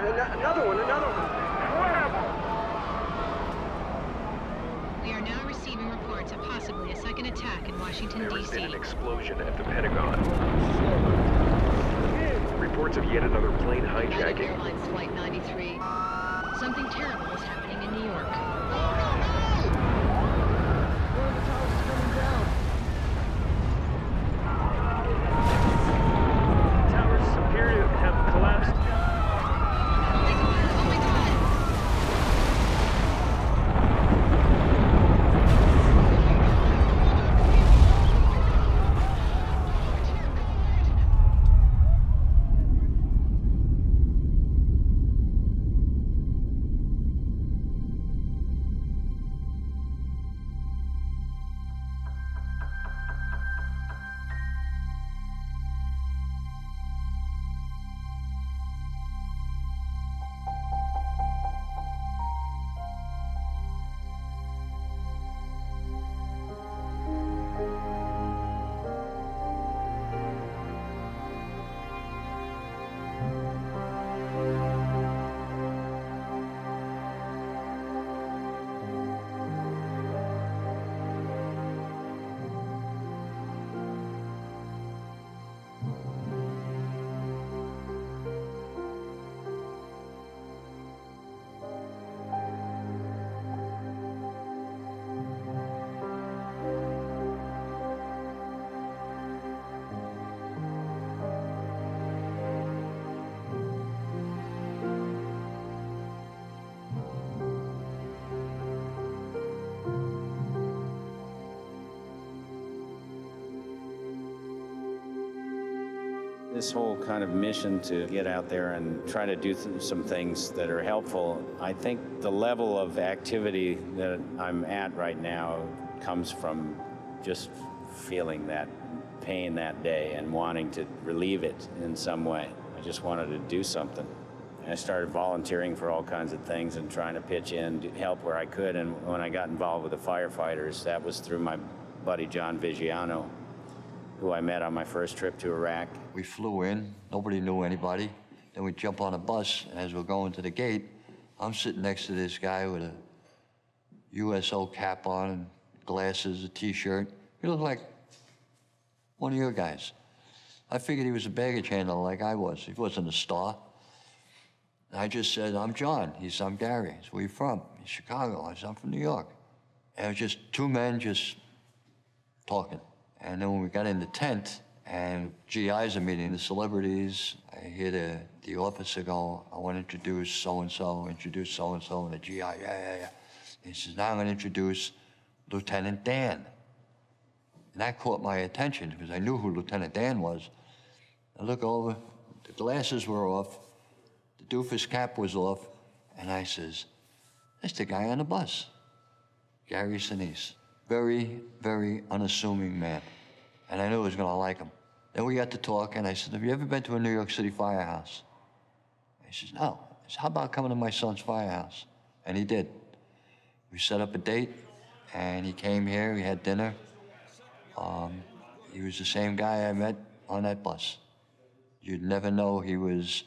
Another one. We are now receiving reports of possibly a second attack in Washington, D.C. There has been an explosion at the Pentagon. Reports of yet another plane hijacking. United Airlines Flight 93. Something terrible is happening in New York. One of the towers is coming down. Towers appear to have collapsed. Oh my god! This whole kind of mission to get out there and try to do some things that are helpful, I think the level of activity that I'm at right now comes from just feeling that pain that day and wanting to relieve it in some way. I just wanted to do something. I started volunteering for all kinds of things and trying to pitch in, help where I could. And when I got involved with the firefighters, that was through my buddy John Vigiano, who I met on my first trip to Iraq. We flew in, nobody knew anybody. Then we jump on a bus, and as we're going to the gate, I'm sitting next to this guy with a USO cap on, and glasses, a t-shirt. He looked like one of your guys. I figured he was a baggage handler like I was. He wasn't a star. And I just said, I'm John. He said, I'm Gary. I said, where you from? He's Chicago. I said, I'm from New York. And it was just two men just talking. And then when we got in the tent and GIs are meeting the celebrities, I hear the officer go, I want to introduce so-and-so, and the GI, yeah. He says, now I'm going to introduce Lieutenant Dan. And that caught my attention because I knew who Lieutenant Dan was. I look over, the glasses were off, the doofus cap was off, and I says, that's the guy on the bus, Gary Sinise. Very, very unassuming man. And I knew I was gonna like him. Then we got to talk, and I said, have you ever been to a New York City firehouse? He says, no. I said, how about coming to my son's firehouse? And he did. We set up a date, and he came here, we had dinner. He was the same guy I met on that bus. You'd never know he was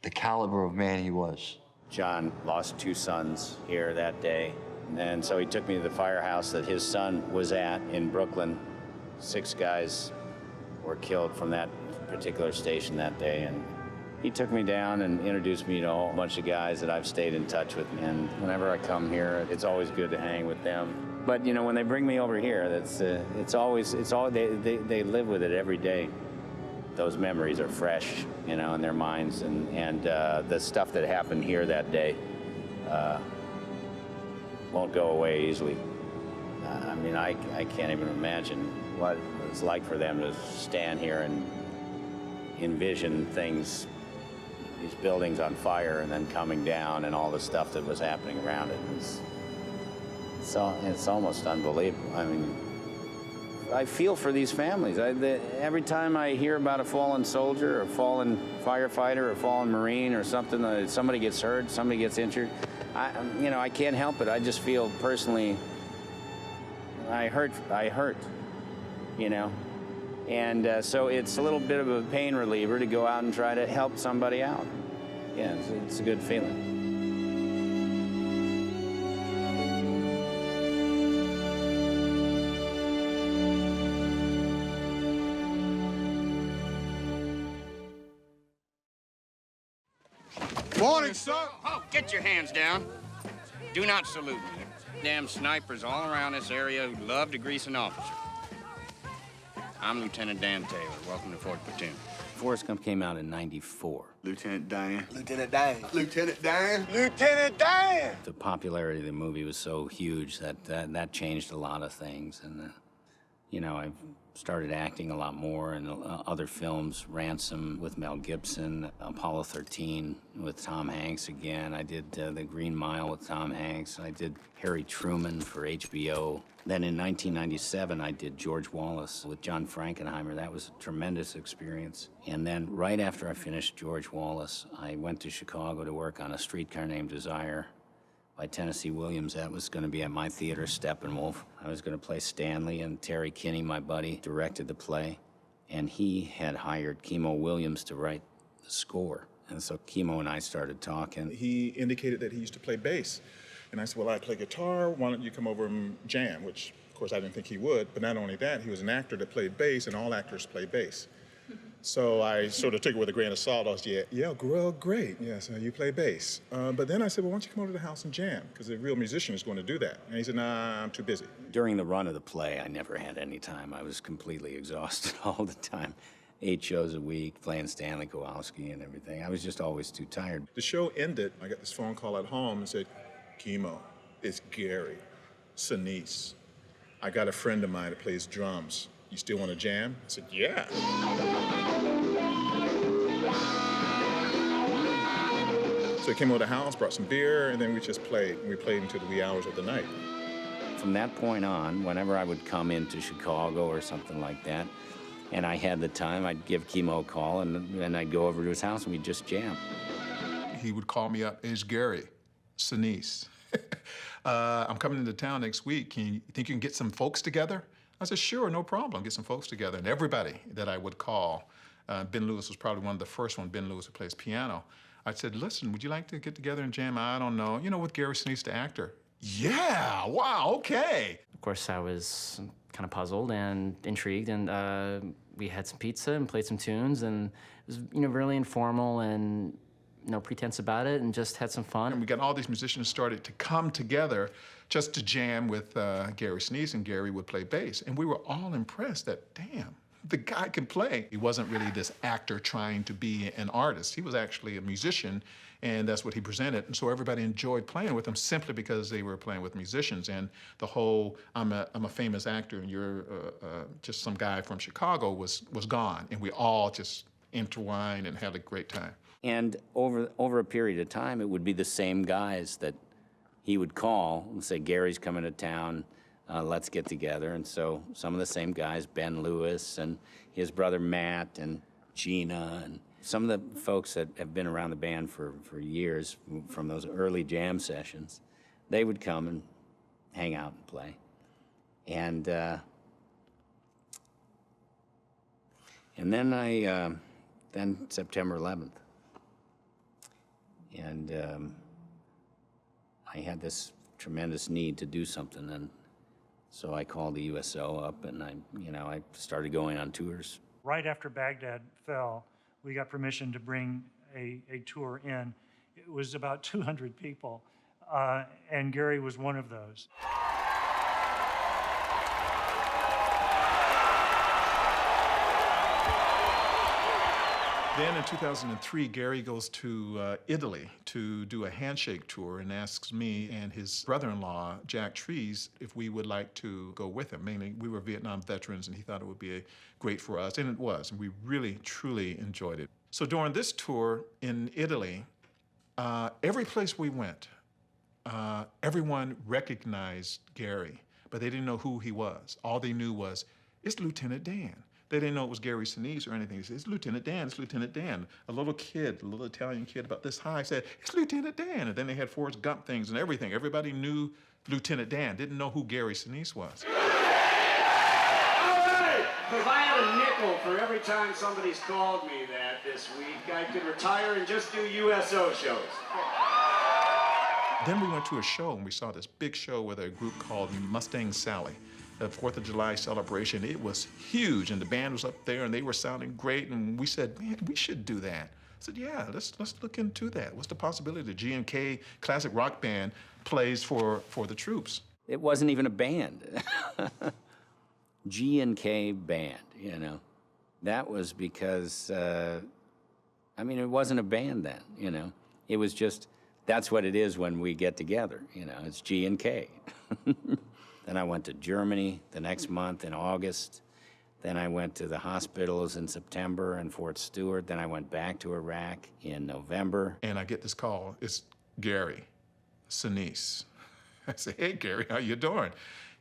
the caliber of man he was. John lost 2 sons here that day. And so he took me to the firehouse that his son was at in Brooklyn. 6 guys were killed from that particular station that day. And he took me down and introduced me to a whole bunch of guys that I've stayed in touch with. And whenever I come here, it's always good to hang with them. But you know, when they bring me over here, they live with it every day. Those memories are fresh, you know, in their minds, and the stuff that happened here that day won't go away easily. I mean, I can't even imagine what it's like for them to stand here and envision things, these buildings on fire and then coming down and all the stuff that was happening around it. It's almost unbelievable. I mean, I feel for these families. Every time I hear about a fallen soldier or fallen firefighter or fallen Marine or something, somebody gets hurt, somebody gets injured, I can't help it. I just feel personally, I hurt, you know. And so it's a little bit of a pain reliever to go out and try to help somebody out. Yeah, it's a good feeling. Morning, sir. Oh, get your hands down. Do not salute me. Damn snipers all around this area who love to grease an officer. I'm Lieutenant Dan Taylor. Welcome to Fort Platoon. Forrest Gump came out in '94. Lieutenant Dan. Lieutenant Dan. Lieutenant Dan. Lieutenant Dan. The popularity of the movie was so huge that changed a lot of things. And, I started acting a lot more in other films, Ransom with Mel Gibson, Apollo 13 with Tom Hanks again. I did The Green Mile with Tom Hanks. I did Harry Truman for HBO. Then in 1997, I did George Wallace with John Frankenheimer. That was a tremendous experience. And then right after I finished George Wallace, I went to Chicago to work on A Streetcar Named Desire by Tennessee Williams. That was going to be at my theater, Steppenwolf. I was going to play Stanley, and Terry Kinney, my buddy, directed the play. And he had hired Kimo Williams to write the score. And so Kimo and I started talking. He indicated that he used to play bass. And I said, well, I play guitar. Why don't you come over and jam? Which, of course, I didn't think he would. But not only that, he was an actor that played bass, and all actors play bass. So I sort of took it with a grain of salt. I was, yeah, well, great. Yes, you play bass. But then I said, well, why don't you come over to the house and jam? Because a real musician is going to do that. And he said, nah, I'm too busy. During the run of the play, I never had any time. I was completely exhausted all the time. 8 shows a week, playing Stanley Kowalski and everything. I was just always too tired. The show ended. I got this phone call at home and said, Kimo, it's Gary, Sinise. I got a friend of mine that plays drums. You still want to jam? I said, yeah. So he came over to the house, brought some beer, and then we just played. We played until the wee hours of the night. From that point on, whenever I would come into Chicago or something like that, and I had the time, I'd give Kimo a call, and I'd go over to his house, and we'd just jam. He would call me up, it's Gary, Sinise. I'm coming into town next week. You think you can get some folks together? I said, sure, no problem. Get some folks together. And everybody that I would call, Ben Lewis was probably one of the first ones, Ben Lewis, who plays piano. I said, listen, would you like to get together and jam? I don't know. With Gary Sinise, the actor. Yeah, wow, okay. Of course, I was kind of puzzled and intrigued, and we had some pizza and played some tunes, and it was, really informal and no pretense about it, and just had some fun. And we got all these musicians started to come together just to jam with Gary Sinise, and Gary would play bass. And we were all impressed that, damn, the guy can play. He wasn't really this actor trying to be an artist. He was actually a musician, and that's what he presented. And so everybody enjoyed playing with him simply because they were playing with musicians. And the whole, I'm a famous actor and you're just some guy from Chicago was gone. And we all just intertwined and had a great time. And over a period of time, it would be the same guys that he would call and say, Gary's coming to town, let's get together. And so some of the same guys, Ben Lewis and his brother Matt and Gina, and some of the folks that have been around the band for years from those early jam sessions, they would come and hang out and play. And then September 11th. And I had this tremendous need to do something, and so I called the USO up, and I started going on tours. Right after Baghdad fell, we got permission to bring a tour in. It was about 200 people, and Gary was one of those. Then in 2003, Gary goes to Italy to do a handshake tour and asks me and his brother-in-law, Jack Trees, if we would like to go with him. Mainly, we were Vietnam veterans, and he thought it would be great for us, and it was. And we really, truly enjoyed it. So during this tour in Italy, every place we went, everyone recognized Gary, but they didn't know who he was. All they knew was, it's Lieutenant Dan. They didn't know it was Gary Sinise or anything. They said, it's Lieutenant Dan, it's Lieutenant Dan. A little kid, a little Italian kid about this high said, it's Lieutenant Dan. And then they had Forrest Gump things and everything. Everybody knew Lieutenant Dan, didn't know who Gary Sinise was. All right, If I had a nickel for every time somebody's called me that this week, I could retire and just do USO shows. Then we went to a show and we saw this big show with a group called Mustang Sally, the 4th of July celebration. It was huge and the band was up there and they were sounding great and we said, man, we should do that. I said, yeah, let's look into that. What's the possibility the G&K classic rock band plays for the troops? It wasn't even a band. G&K band, you know. That was because, I mean, it wasn't a band then, you know. It was just, that's what it is when we get together, you know, it's G&K. Then I went to Germany the next month in August. Then I went to the hospitals in September and Fort Stewart. Then I went back to Iraq in November. And I get this call, it's Gary Sinise. I said, hey, Gary, how you doing?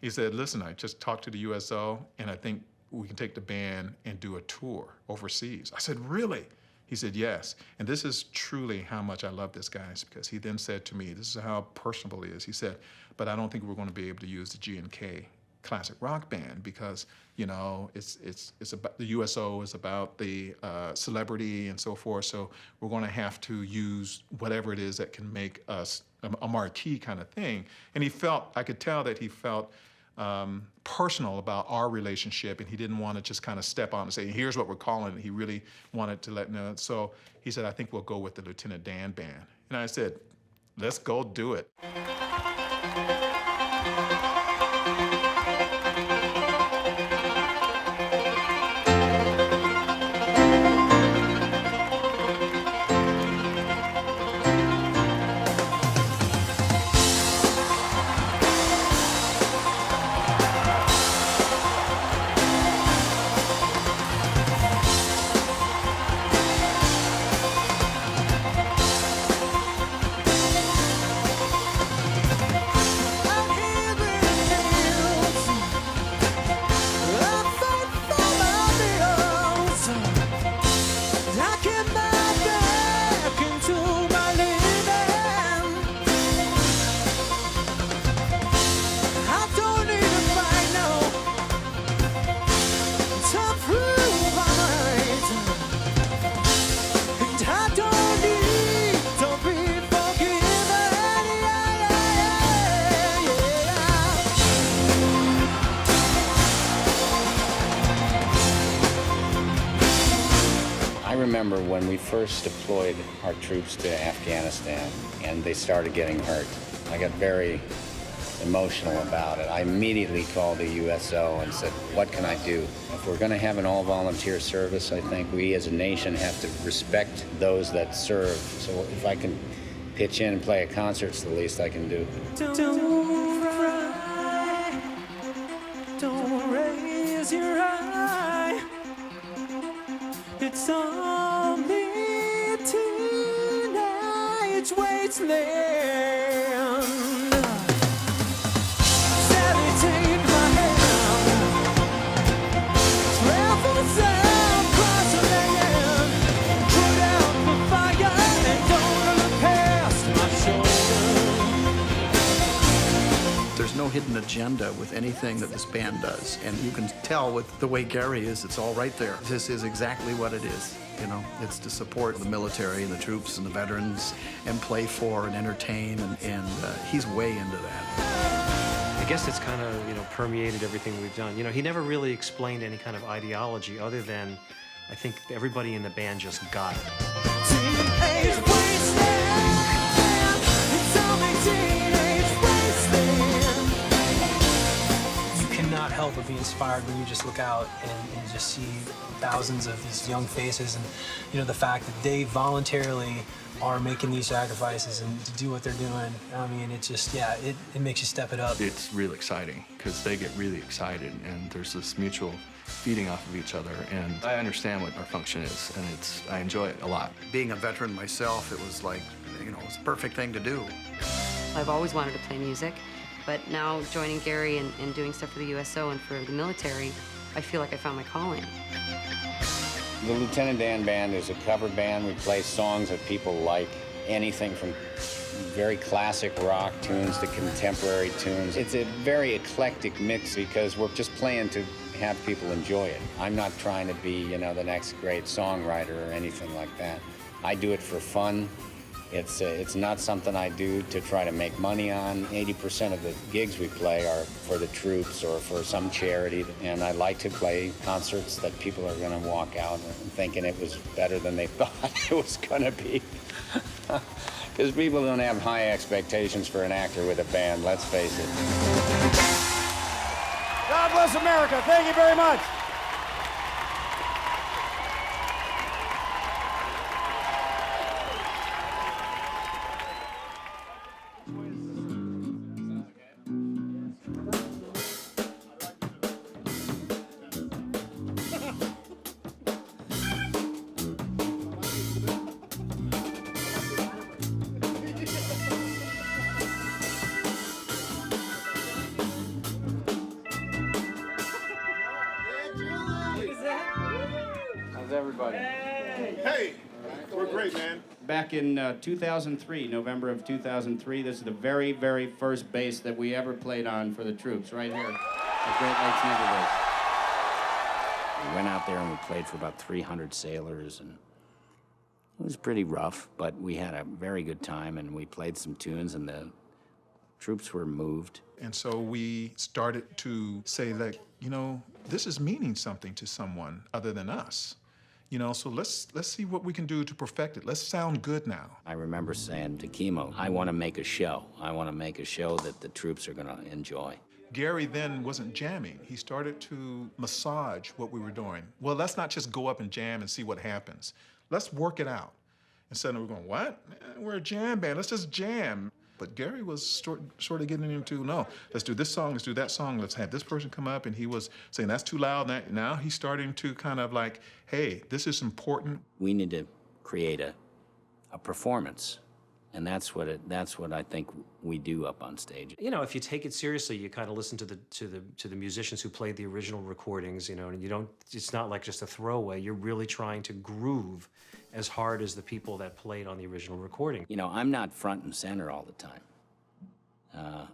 He said, listen, I just talked to the USO, and I think we can take the band and do a tour overseas. I said, really? He said, yes. And this is truly how much I love this guy, because he then said to me, this is how personable he is. He said, but I don't think we're going to be able to use the G&K classic rock band because, you know, it's about, the USO is about the celebrity and so forth, so we're going to have to use whatever it is that can make us a marquee kind of thing. And he felt, I could tell that he felt personal about our relationship, and he didn't want to just kind of step on and say, here's what we're calling it. He really wanted to let me know. So he said, I think we'll go with the Lieutenant Dan band. And I said, let's go do it. remember when we first deployed our troops to Afghanistan and they started getting hurt. I got very emotional about it. I immediately called the USO and said, what can I do? If we're going to have an all-volunteer service, I think we as a nation have to respect those that serve. So if I can pitch in and play a concert, it's the least I can do. Don't cry, don't raise your eye. It's only teenage wasteland. Sally, take my hand. Travel south, cross the land. Put out the fire and don't look past my shoulder. There's no hidden agenda with anything that this band does, and you can tell with the way Gary is, it's all right there. This is exactly what it is, you know. It's to support the military and the troops and the veterans and play for and entertain, and he's way into that. I guess it's kind of, you know, permeated everything we've done. You know, he never really explained any kind of ideology other than I think everybody in the band just got it. Teenage wasteland. It's only teenage wasteland. You cannot help but be inspired when you just look out and just see thousands of these young faces, and you know the fact that they voluntarily are making these sacrifices and to do what they're doing. I mean, it just, yeah, it makes you step it up. It's real exciting because they get really excited and there's this mutual feeding off of each other, and I understand what our function is, and I enjoy it a lot. Being a veteran myself, it was like, you know, it was the perfect thing to do. I've always wanted to play music, but now joining Gary and doing stuff for the USO and for the military, I feel like I found my calling. The Lieutenant Dan Band is a cover band. We play songs that people like, anything from very classic rock tunes to contemporary tunes. It's a very eclectic mix because we're just playing to have people enjoy it. I'm not trying to be, you know, the next great songwriter or anything like that. I do it for fun. It's not something I do to try to make money on. 80% of the gigs we play are for the troops or for some charity, and I like to play concerts that people are going to walk out thinking it was better than they thought it was going to be. Because people don't have high expectations for an actor with a band, let's face it. God bless America. Thank you very much. How's everybody? Hey, we're great, man. Back in 2003, November of 2003, this is the very, very first bass that we ever played on for the troops, right here at Great Lakes Naval Base. We went out there and we played for about 300 sailors, and it was pretty rough, but we had a very good time, and we played some tunes, and the troops were moved. And so we started to say, like, you know, this is meaning something to someone other than us. You know, so let's see what we can do to perfect it. Let's sound good now. I remember saying to Kimo, I want to make a show. I want to make a show that the troops are going to enjoy. Gary then wasn't jamming. He started to massage what we were doing. Well, let's not just go up and jam and see what happens. Let's work it out. And suddenly we're going, what? We're a jam band. Let's just jam. But Gary was sort of getting into, no, let's do this song, let's do that song, let's have this person come up, and he was saying, that's too loud. Now he's starting to kind of like, hey, this is important. We need to create a performance, and that's what I think we do up on stage. You know, if you take it seriously, you kind of listen to the musicians who played the original recordings, you know, and you don't, it's not like just a throwaway. You're really trying to groove as hard as the people that played on the original recording. You know, I'm not front and center all the time.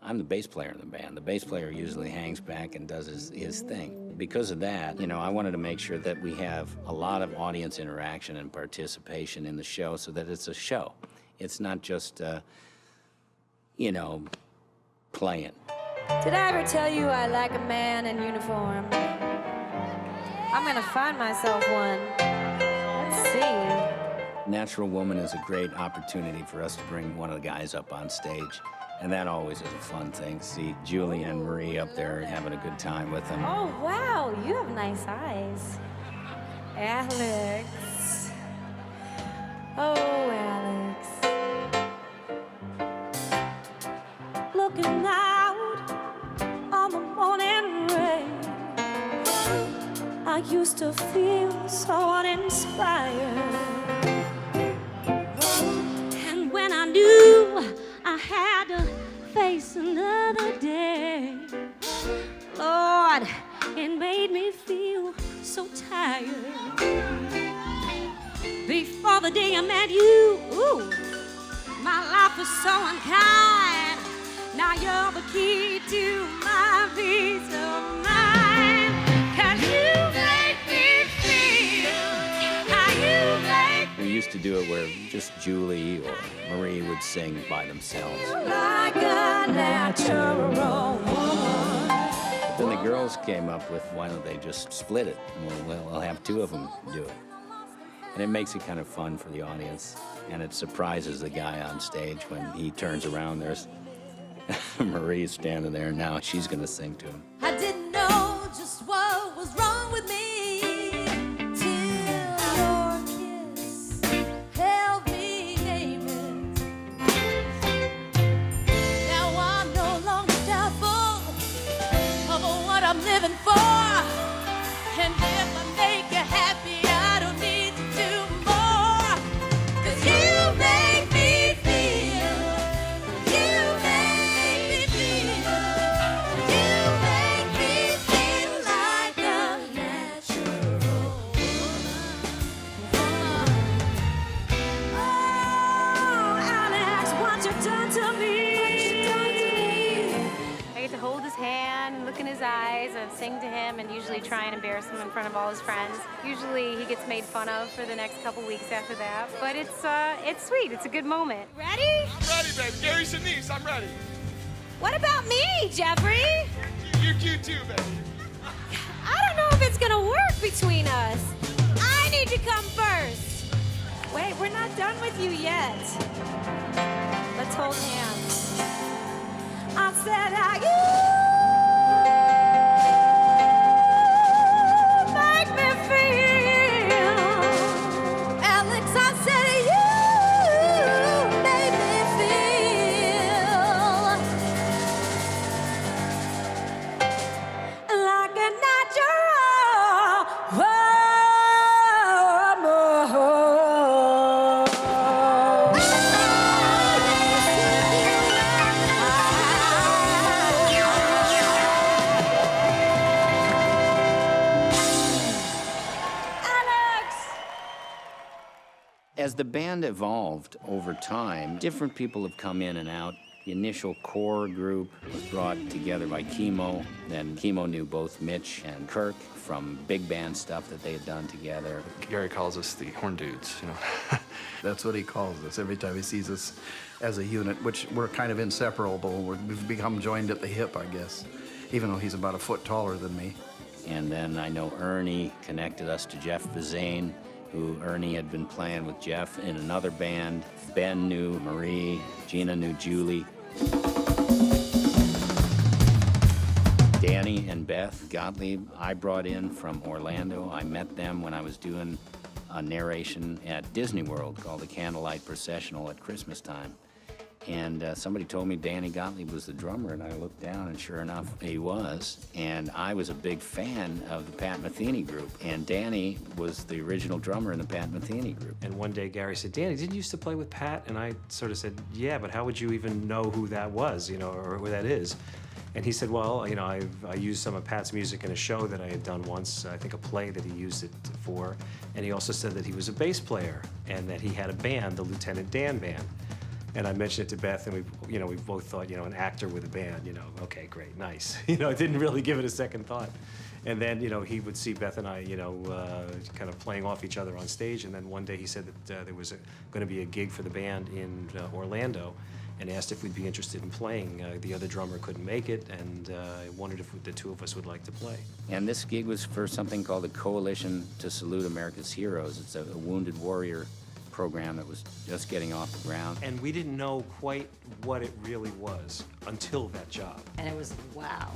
I'm the bass player in the band. The bass player usually hangs back and does his thing. Because of that, you know, I wanted to make sure that we have a lot of audience interaction and participation in the show so that it's a show. It's not just, you know, playing. Did I ever tell you I like a man in uniform? I'm gonna find myself one. Let's see. Natural Woman is a great opportunity for us to bring one of the guys up on stage. And that always is a fun thing, see Julie and Marie up there having a good time with them. Oh, wow, you have nice eyes. Alex. Oh, Alex. Looking out on the morning rain, I used to feel so uninspired. And when I knew I had to face another day, Lord, it made me feel so tired. Before the day I met you, ooh, my life was so unkind. Now you're the key to my peace of mind. 'Cause you make me feel how you make me. We used to do it where just Julie or Marie would sing by themselves. Like a natural woman. But then the girls came up with, why don't they just split it? We'll have two of them do it. And it makes it kind of fun for the audience. And it surprises the guy on stage when he turns around. There's Marie's standing there, and now she's going to sing to him. I didn't know just what was wrong with me till your kiss held me, baby. Now I'm no longer doubtful of what I'm living for. And if I make you happy, I don't need to do more. 'Cause you make me feel, you make me feel, you make me feel like a natural his eyes and sing to him and usually try and embarrass him in front of all his friends. Usually he gets made fun of for the next couple weeks after that, but it's sweet. It's a good moment. Ready? I'm ready, baby. Gary Sinise, I'm ready. What about me, Jeffrey? You're cute too, baby. I don't know if it's gonna work between us. I need to come first. Wait, we're not done with you yet. Let's hold hands. I said, you make me feel. Alex, I said, you make me feel like a natural woman. As the band evolved over time, different people have come in and out. The initial core group was brought together by Chemo. Then Chemo knew both Mitch and Kirk from big band stuff that they had done together. Gary calls us the horn dudes, you know. That's what he calls us every time he sees us as a unit, which we're kind of inseparable. We've become joined at the hip, I guess, even though he's about a foot taller than me. And then I know Ernie connected us to Jeff Vazane, who Ernie had been playing with Jeff in another band. Ben knew Marie, Gina knew Julie. Danny and Beth Gottlieb, I brought in from Orlando. I met them when I was doing a narration at Disney World called the Candlelight Processional at Christmas time. And somebody told me Danny Gottlieb was the drummer, and I looked down, and sure enough, he was. And I was a big fan of the Pat Metheny group, and Danny was the original drummer in the Pat Metheny group. And one day Gary said, Danny, didn't you used to play with Pat? And I sort of said, yeah, but how would you even know who that was, you know, or who that is? And he said, well, you know, I used some of Pat's music in a show that I had done once, I think a play that he used it for. And he also said that he was a bass player and that he had a band, the Lieutenant Dan Band. And I mentioned it to Beth, and we both thought, you know, an actor with a band, you know, okay, great, nice. You know, I didn't really give it a second thought. And then, you know, he would see Beth and I, you know, kind of playing off each other on stage. And then one day he said that there was going to be a gig for the band in Orlando, and asked if we'd be interested in playing. The other drummer couldn't make it, and I wondered if the two of us would like to play. And this gig was for something called the Coalition to Salute America's Heroes. It's a wounded warrior program that was just getting off the ground. And we didn't know quite what it really was until that job. And it was, wow.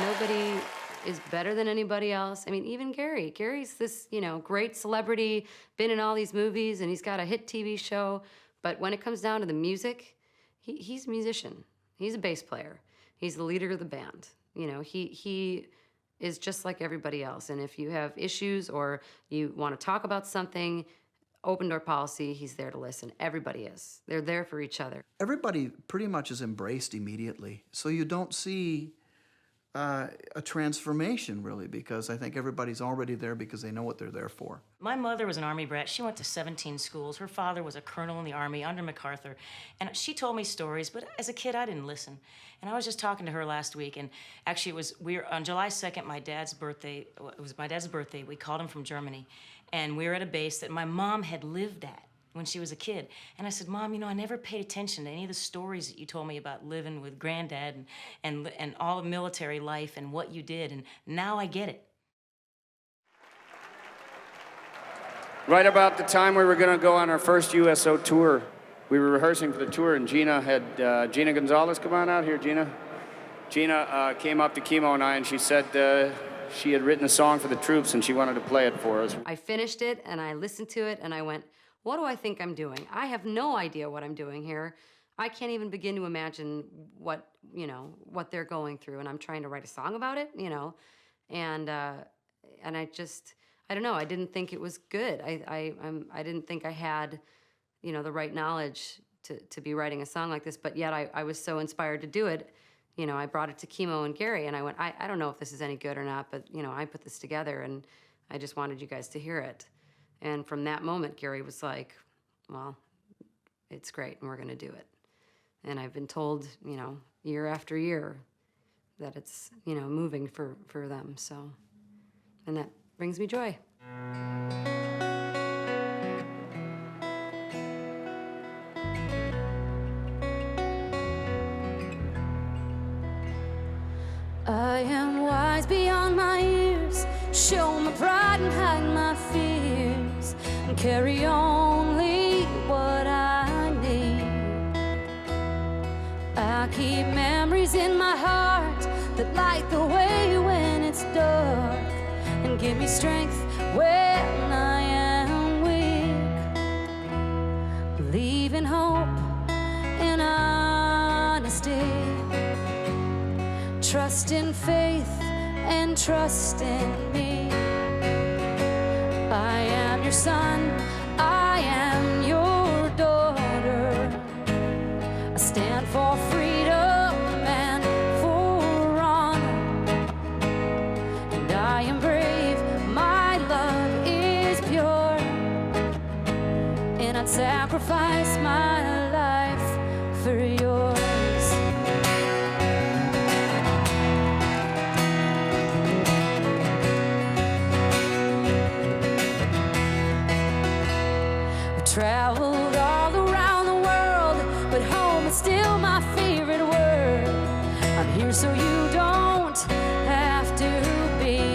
Nobody is better than anybody else. I mean, even Gary. Gary's this, you know, great celebrity, been in all these movies, and he's got a hit TV show. But when it comes down to the music, he's a musician. He's a bass player. He's the leader of the band. You know, he is just like everybody else. And if you have issues or you want to talk about something, open door policy, he's there to listen. Everybody is. They're there for each other. Everybody pretty much is embraced immediately. So you don't see a transformation, really, because I think everybody's already there because they know what they're there for. My mother was an Army brat. She went to 17 schools. Her father was a colonel in the Army under MacArthur. And she told me stories, but as a kid, I didn't listen. And I was just talking to her last week, and actually on July 2nd, my dad's birthday. It was my dad's birthday. We called him from Germany. And we were at a base that my mom had lived at when she was a kid. And I said, Mom, you know, I never paid attention to any of the stories that you told me about living with Granddad and all of military life and what you did, and now I get it. Right about the time we were going to go on our first USO tour, we were rehearsing for the tour, and Gina Gonzalez, come on out here, Gina. Gina came up to Chemo and I, and she said she had written a song for the troops, and she wanted to play it for us. I finished it, and I listened to it, and I went, what do I think I'm doing? I have no idea what I'm doing here. I can't even begin to imagine what they're going through, and I'm trying to write a song about it, you know, and I don't know. I didn't think it was good. I didn't think I had, you know, the right knowledge to be writing a song like this, but yet I was so inspired to do it. You know, I brought it to Chemo and Gary, and I went, I don't know if this is any good or not, but, you know, I put this together, and I just wanted you guys to hear it. And from that moment, Gary was like, well, it's great and we're going to do it. And I've been told, you know, year after year that it's, you know, moving for them. So, and that brings me joy. I am wise beyond my years, show my pride and hide my fears, and carry only what I need. I keep memories in my heart that light the way when it's dark, and give me strength when I am weak. Believe in hope and honesty, trust in faith and trust in me. I am your son, I am your daughter. I stand for freedom and for honor. And I am brave, my love is pure. And I'd sacrifice my life for yours. Traveled all around the world, but home is still my favorite word. I'm here so you don't have to be.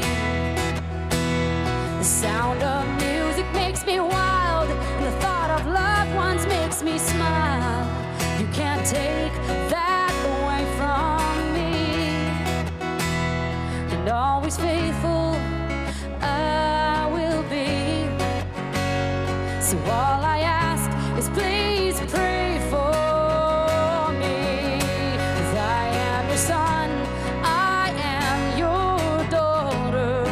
The sound of music makes me wild, and the thought of loved ones makes me smile. You can't take that away from me. And always faithful I will be. So all I ask is please pray for me. 'Cause I am your son, I am your daughter,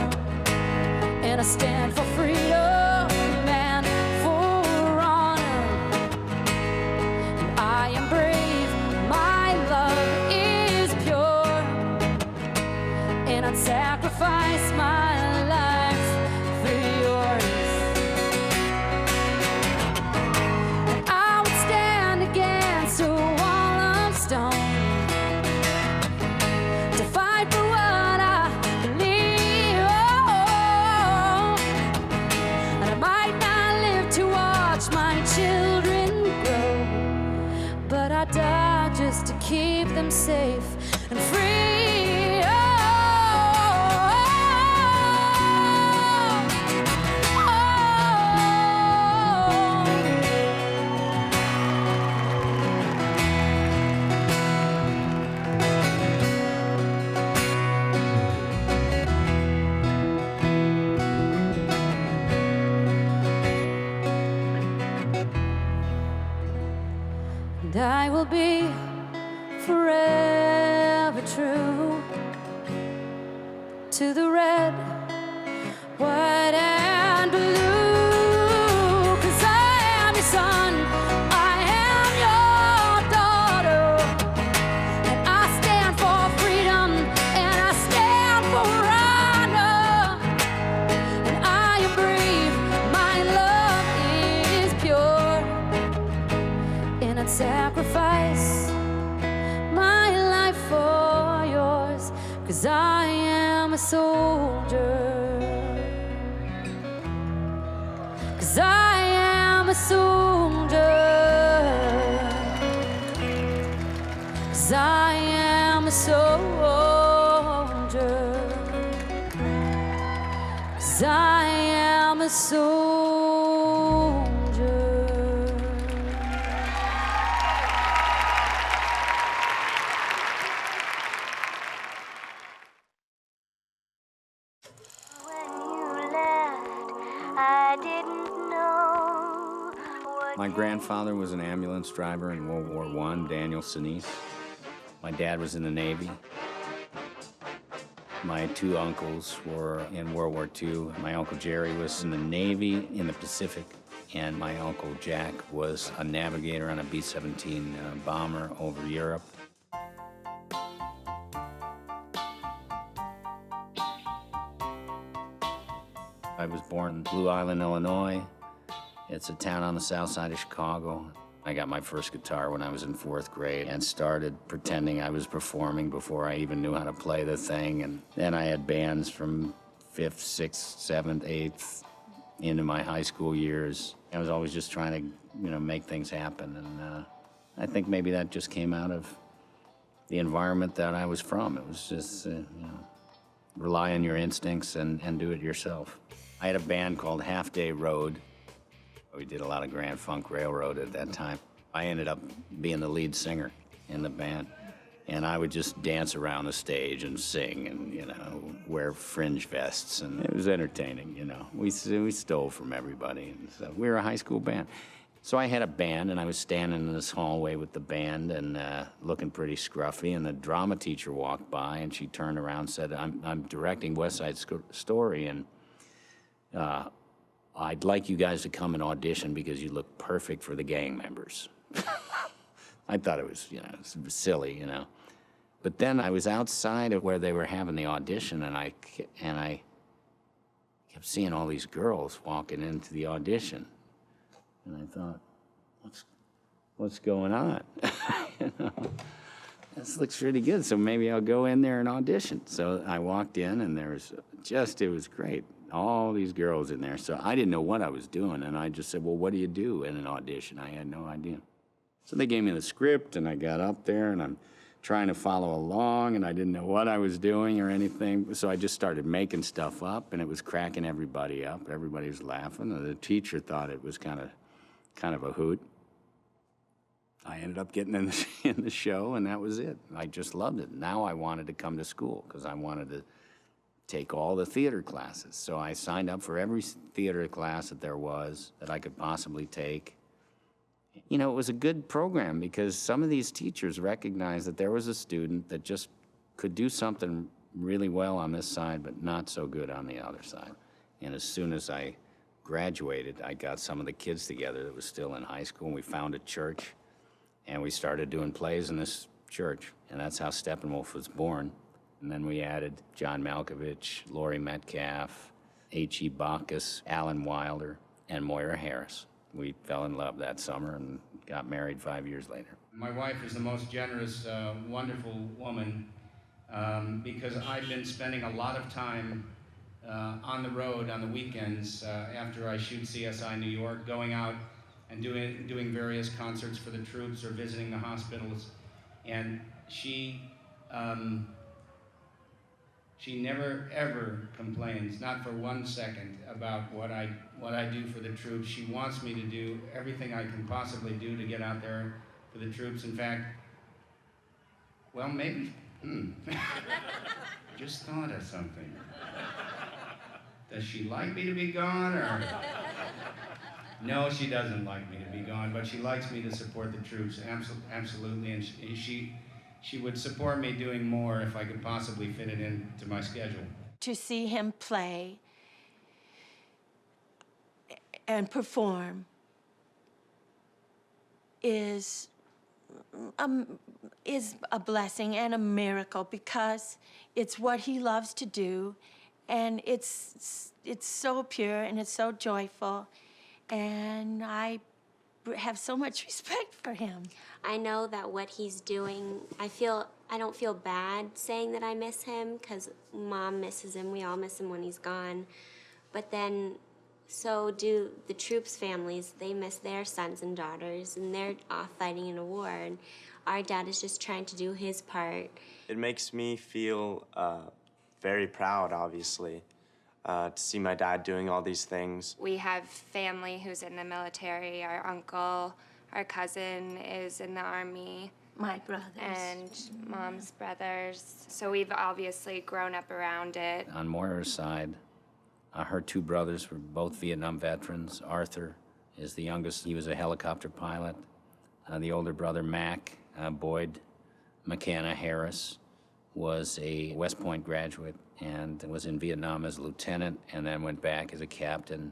and I stand for freedom and for honor. And I am brave, my love is pure, and I'd sacrifice my life for yours. Die just to keep them safe and free. And I will be forever true to the red, white, and blue. 'Cause I am your son, I am your daughter, and I stand for freedom, and I stand for honor. And I am brave, my love is pure, and I'd sacrifice my life for yours. 'Cause I am a soldier. 'Cause I am a soldier. 'Cause I am a soldier. 'Cause I am a soldier. My grandfather was an ambulance driver in World War I, Daniel Sinise. My dad was in the Navy. My two uncles were in World War II. My Uncle Jerry was in the Navy in the Pacific, and my Uncle Jack was a navigator on a B-17 bomber over Europe. I was born in Blue Island, Illinois. It's a town on the south side of Chicago. I got my first guitar when I was in 4th grade and started pretending I was performing before I even knew how to play the thing. And then I had bands from 5th, 6th, 7th, 8th into my high school years. I was always just trying to, make things happen. And I think maybe that just came out of the environment that I was from. It was just, rely on your instincts and do it yourself. I had a band called Half Day Road. We did a lot of Grand Funk Railroad at that time. I ended up being the lead singer in the band. And I would just dance around the stage and sing and, wear fringe vests. And it was entertaining, We stole from everybody. And so we were a high school band. So I had a band, and I was standing in this hallway with the band and looking pretty scruffy. And the drama teacher walked by, and she turned around and said, I'm directing West Side Story, and I'd like you guys to come and audition because you look perfect for the gang members. I thought it was, silly, But then I was outside of where they were having the audition, and I kept seeing all these girls walking into the audition. And I thought, what's going on? This looks pretty good, so maybe I'll go in there and audition. So I walked in, and it was great. All these girls in there. So I didn't know what I was doing, and I just said, well, what do you do in an audition? I had no idea. So they gave me the script, and I got up there, and I'm trying to follow along, and I didn't know what I was doing or anything. So I just started making stuff up, and it was cracking everybody up. Everybody was laughing, and the teacher thought it was kind of a hoot. I ended up getting in the show, and that was it. I just loved it. Now I wanted to come to school because I wanted to take all the theater classes. So I signed up for every theater class that there was that I could possibly take. It was a good program because some of these teachers recognized that there was a student that just could do something really well on this side, but not so good on the other side. And as soon as I graduated, I got some of the kids together that was still in high school, and we found a church, and we started doing plays in this church. And that's how Steppenwolf was born. And then we added John Malkovich, Laurie Metcalf, H.E. Bacchus, Alan Wilder, and Moira Harris. We fell in love that summer and got married 5 years later. My wife is the most generous, wonderful woman because I've been spending a lot of time on the road on the weekends after I shoot CSI New York, going out and doing various concerts for the troops or visiting the hospitals. And she never, ever complains, not for 1 second, about what I do for the troops. She wants me to do everything I can possibly do to get out there for the troops. In fact, well, maybe, just thought of something. Does she like me to be gone, or? No, she doesn't like me to be gone, but she likes me to support the troops, absolutely, and she would support me doing more if I could possibly fit it into my schedule. To see him play and perform is a blessing and a miracle because it's what he loves to do, and it's so pure and it's so joyful, and I have so much respect for him. I know that what he's doing, I don't feel bad saying that I miss him because Mom misses him. We all miss him when he's gone. But then so do the troops' families. They miss their sons and daughters, and they're off fighting in a war. And our dad is just trying to do his part. It makes me feel very proud, obviously, to see my dad doing all these things. We have family who's in the military. Our uncle, our cousin is in the Army. My brothers. And Mom's brothers. So we've obviously grown up around it. On Moira's side, her two brothers were both Vietnam veterans. Arthur is the youngest. He was a helicopter pilot. The older brother, Mac, Boyd McKenna Harris, was a West Point graduate and was in Vietnam as a lieutenant and then went back as a captain.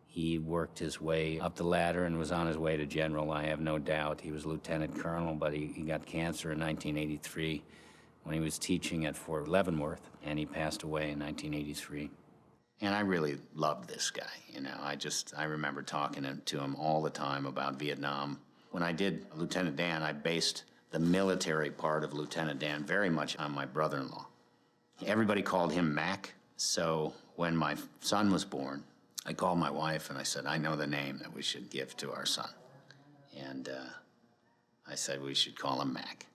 He worked his way up the ladder and was on his way to general, I have no doubt. He was lieutenant colonel, but he got cancer in 1983 when he was teaching at Fort Leavenworth, and he passed away in 1983. And I really loved this guy, you know. I remember talking to him all the time about Vietnam, When I did Lieutenant Dan, I based the military part of Lieutenant Dan very much on my brother-in-law. Everybody called him Mac, so when my son was born, I called my wife and I said, I know the name that we should give to our son. And I said we should call him Mac.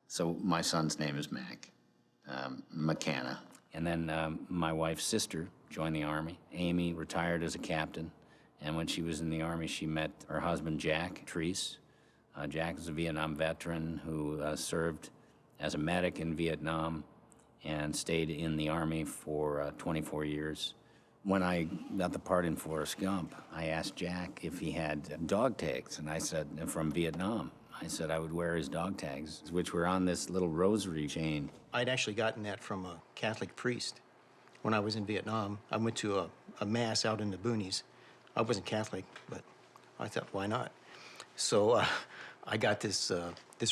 So my son's name is Mac, McKenna. And then my wife's sister joined the Army. Amy retired as a captain, and when she was in the Army, she met her husband, Jack Treese. Jack is a Vietnam veteran who served as a medic in Vietnam and stayed in the Army for 24 years. When I got the part in Forrest Gump, I asked Jack if he had dog tags, and I said, from Vietnam. I said I would wear his dog tags, which were on this little rosary chain. I'd actually gotten that from a Catholic priest. When I was in Vietnam, I went to a mass out in the boonies. I wasn't Catholic, but I thought, why not? So I got this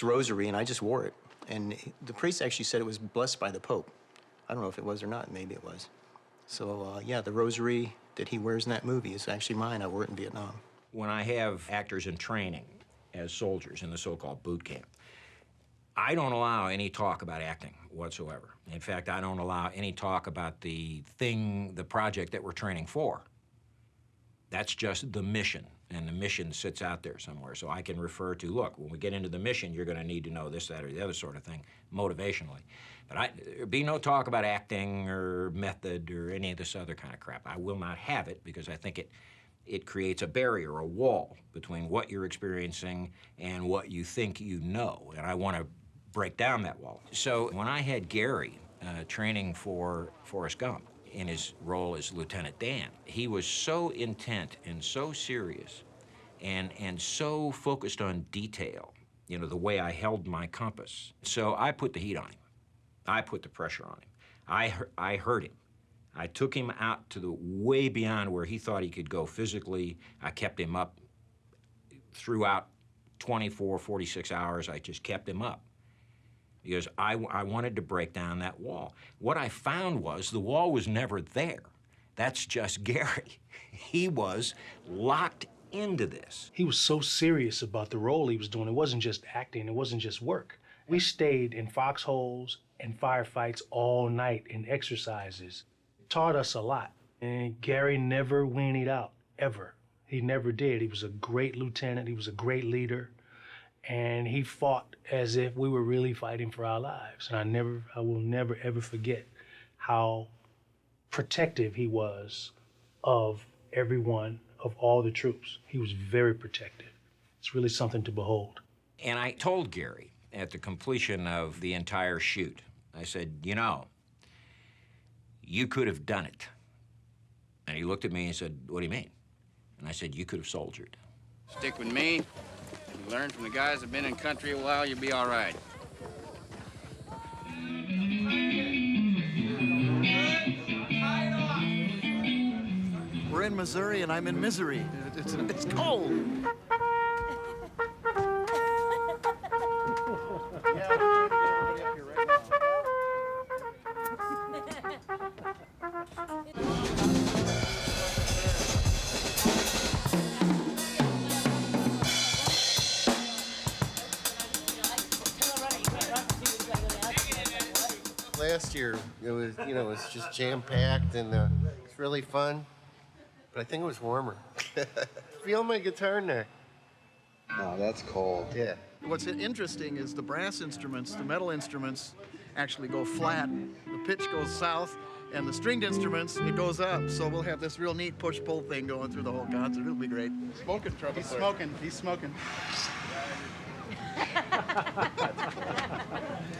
rosary, and I just wore it. And the priest actually said it was blessed by the Pope. I don't know if it was or not. Maybe it was. So, yeah, the rosary that he wears in that movie is actually mine. I wore it in Vietnam. When I have actors in training as soldiers in the so-called boot camp, I don't allow any talk about acting whatsoever. In fact, I don't allow any talk about the project that we're training for. That's just the mission, and the mission sits out there somewhere. So I can refer to, look, when we get into the mission, you're going to need to know this, that, or the other sort of thing, motivationally. But there'd be no talk about acting or method or any of this other kind of crap. I will not have it because I think it creates a barrier, a wall, between what you're experiencing and what you think you know, and I want to break down that wall. So when I had Gary training for Forrest Gump, in his role as Lieutenant Dan, he was so intent and so serious and so focused on detail, you know, the way I held my compass. So I put the heat on him. I put the pressure on him. I hurt him. I took him out to the way beyond where he thought he could go physically. I kept him up throughout 24, 46 hours. I just kept him up, because I wanted to break down that wall. What I found was the wall was never there. That's just Gary. He was locked into this. He was so serious about the role he was doing. It wasn't just acting, it wasn't just work. We stayed in foxholes and firefights all night in exercises. It taught us a lot. And Gary never weaned out, ever. He never did. He was a great lieutenant, he was a great leader. And he fought as if we were really fighting for our lives. And I will never, ever forget how protective he was of everyone, of all the troops. He was very protective. It's really something to behold. And I told Gary at the completion of the entire shoot, I said, you know, you could have done it. And he looked at me and said, what do you mean? And I said, you could have soldiered. Stick with me. You learn from the guys that have been in country a while, you'll be all right. We're in Missouri, and I'm in misery. It's cold. Last year, it was, you know, it was just jam-packed, and it's really fun. But I think it was warmer. Feel my guitar neck. Oh, that's cold. Yeah. What's interesting is the brass instruments, the metal instruments, actually go flat. The pitch goes south, and the stringed instruments, it goes up. So we'll have this real neat push-pull thing going through the whole concert. It'll be great. Smoking trumpet. He's smoking. He's smoking.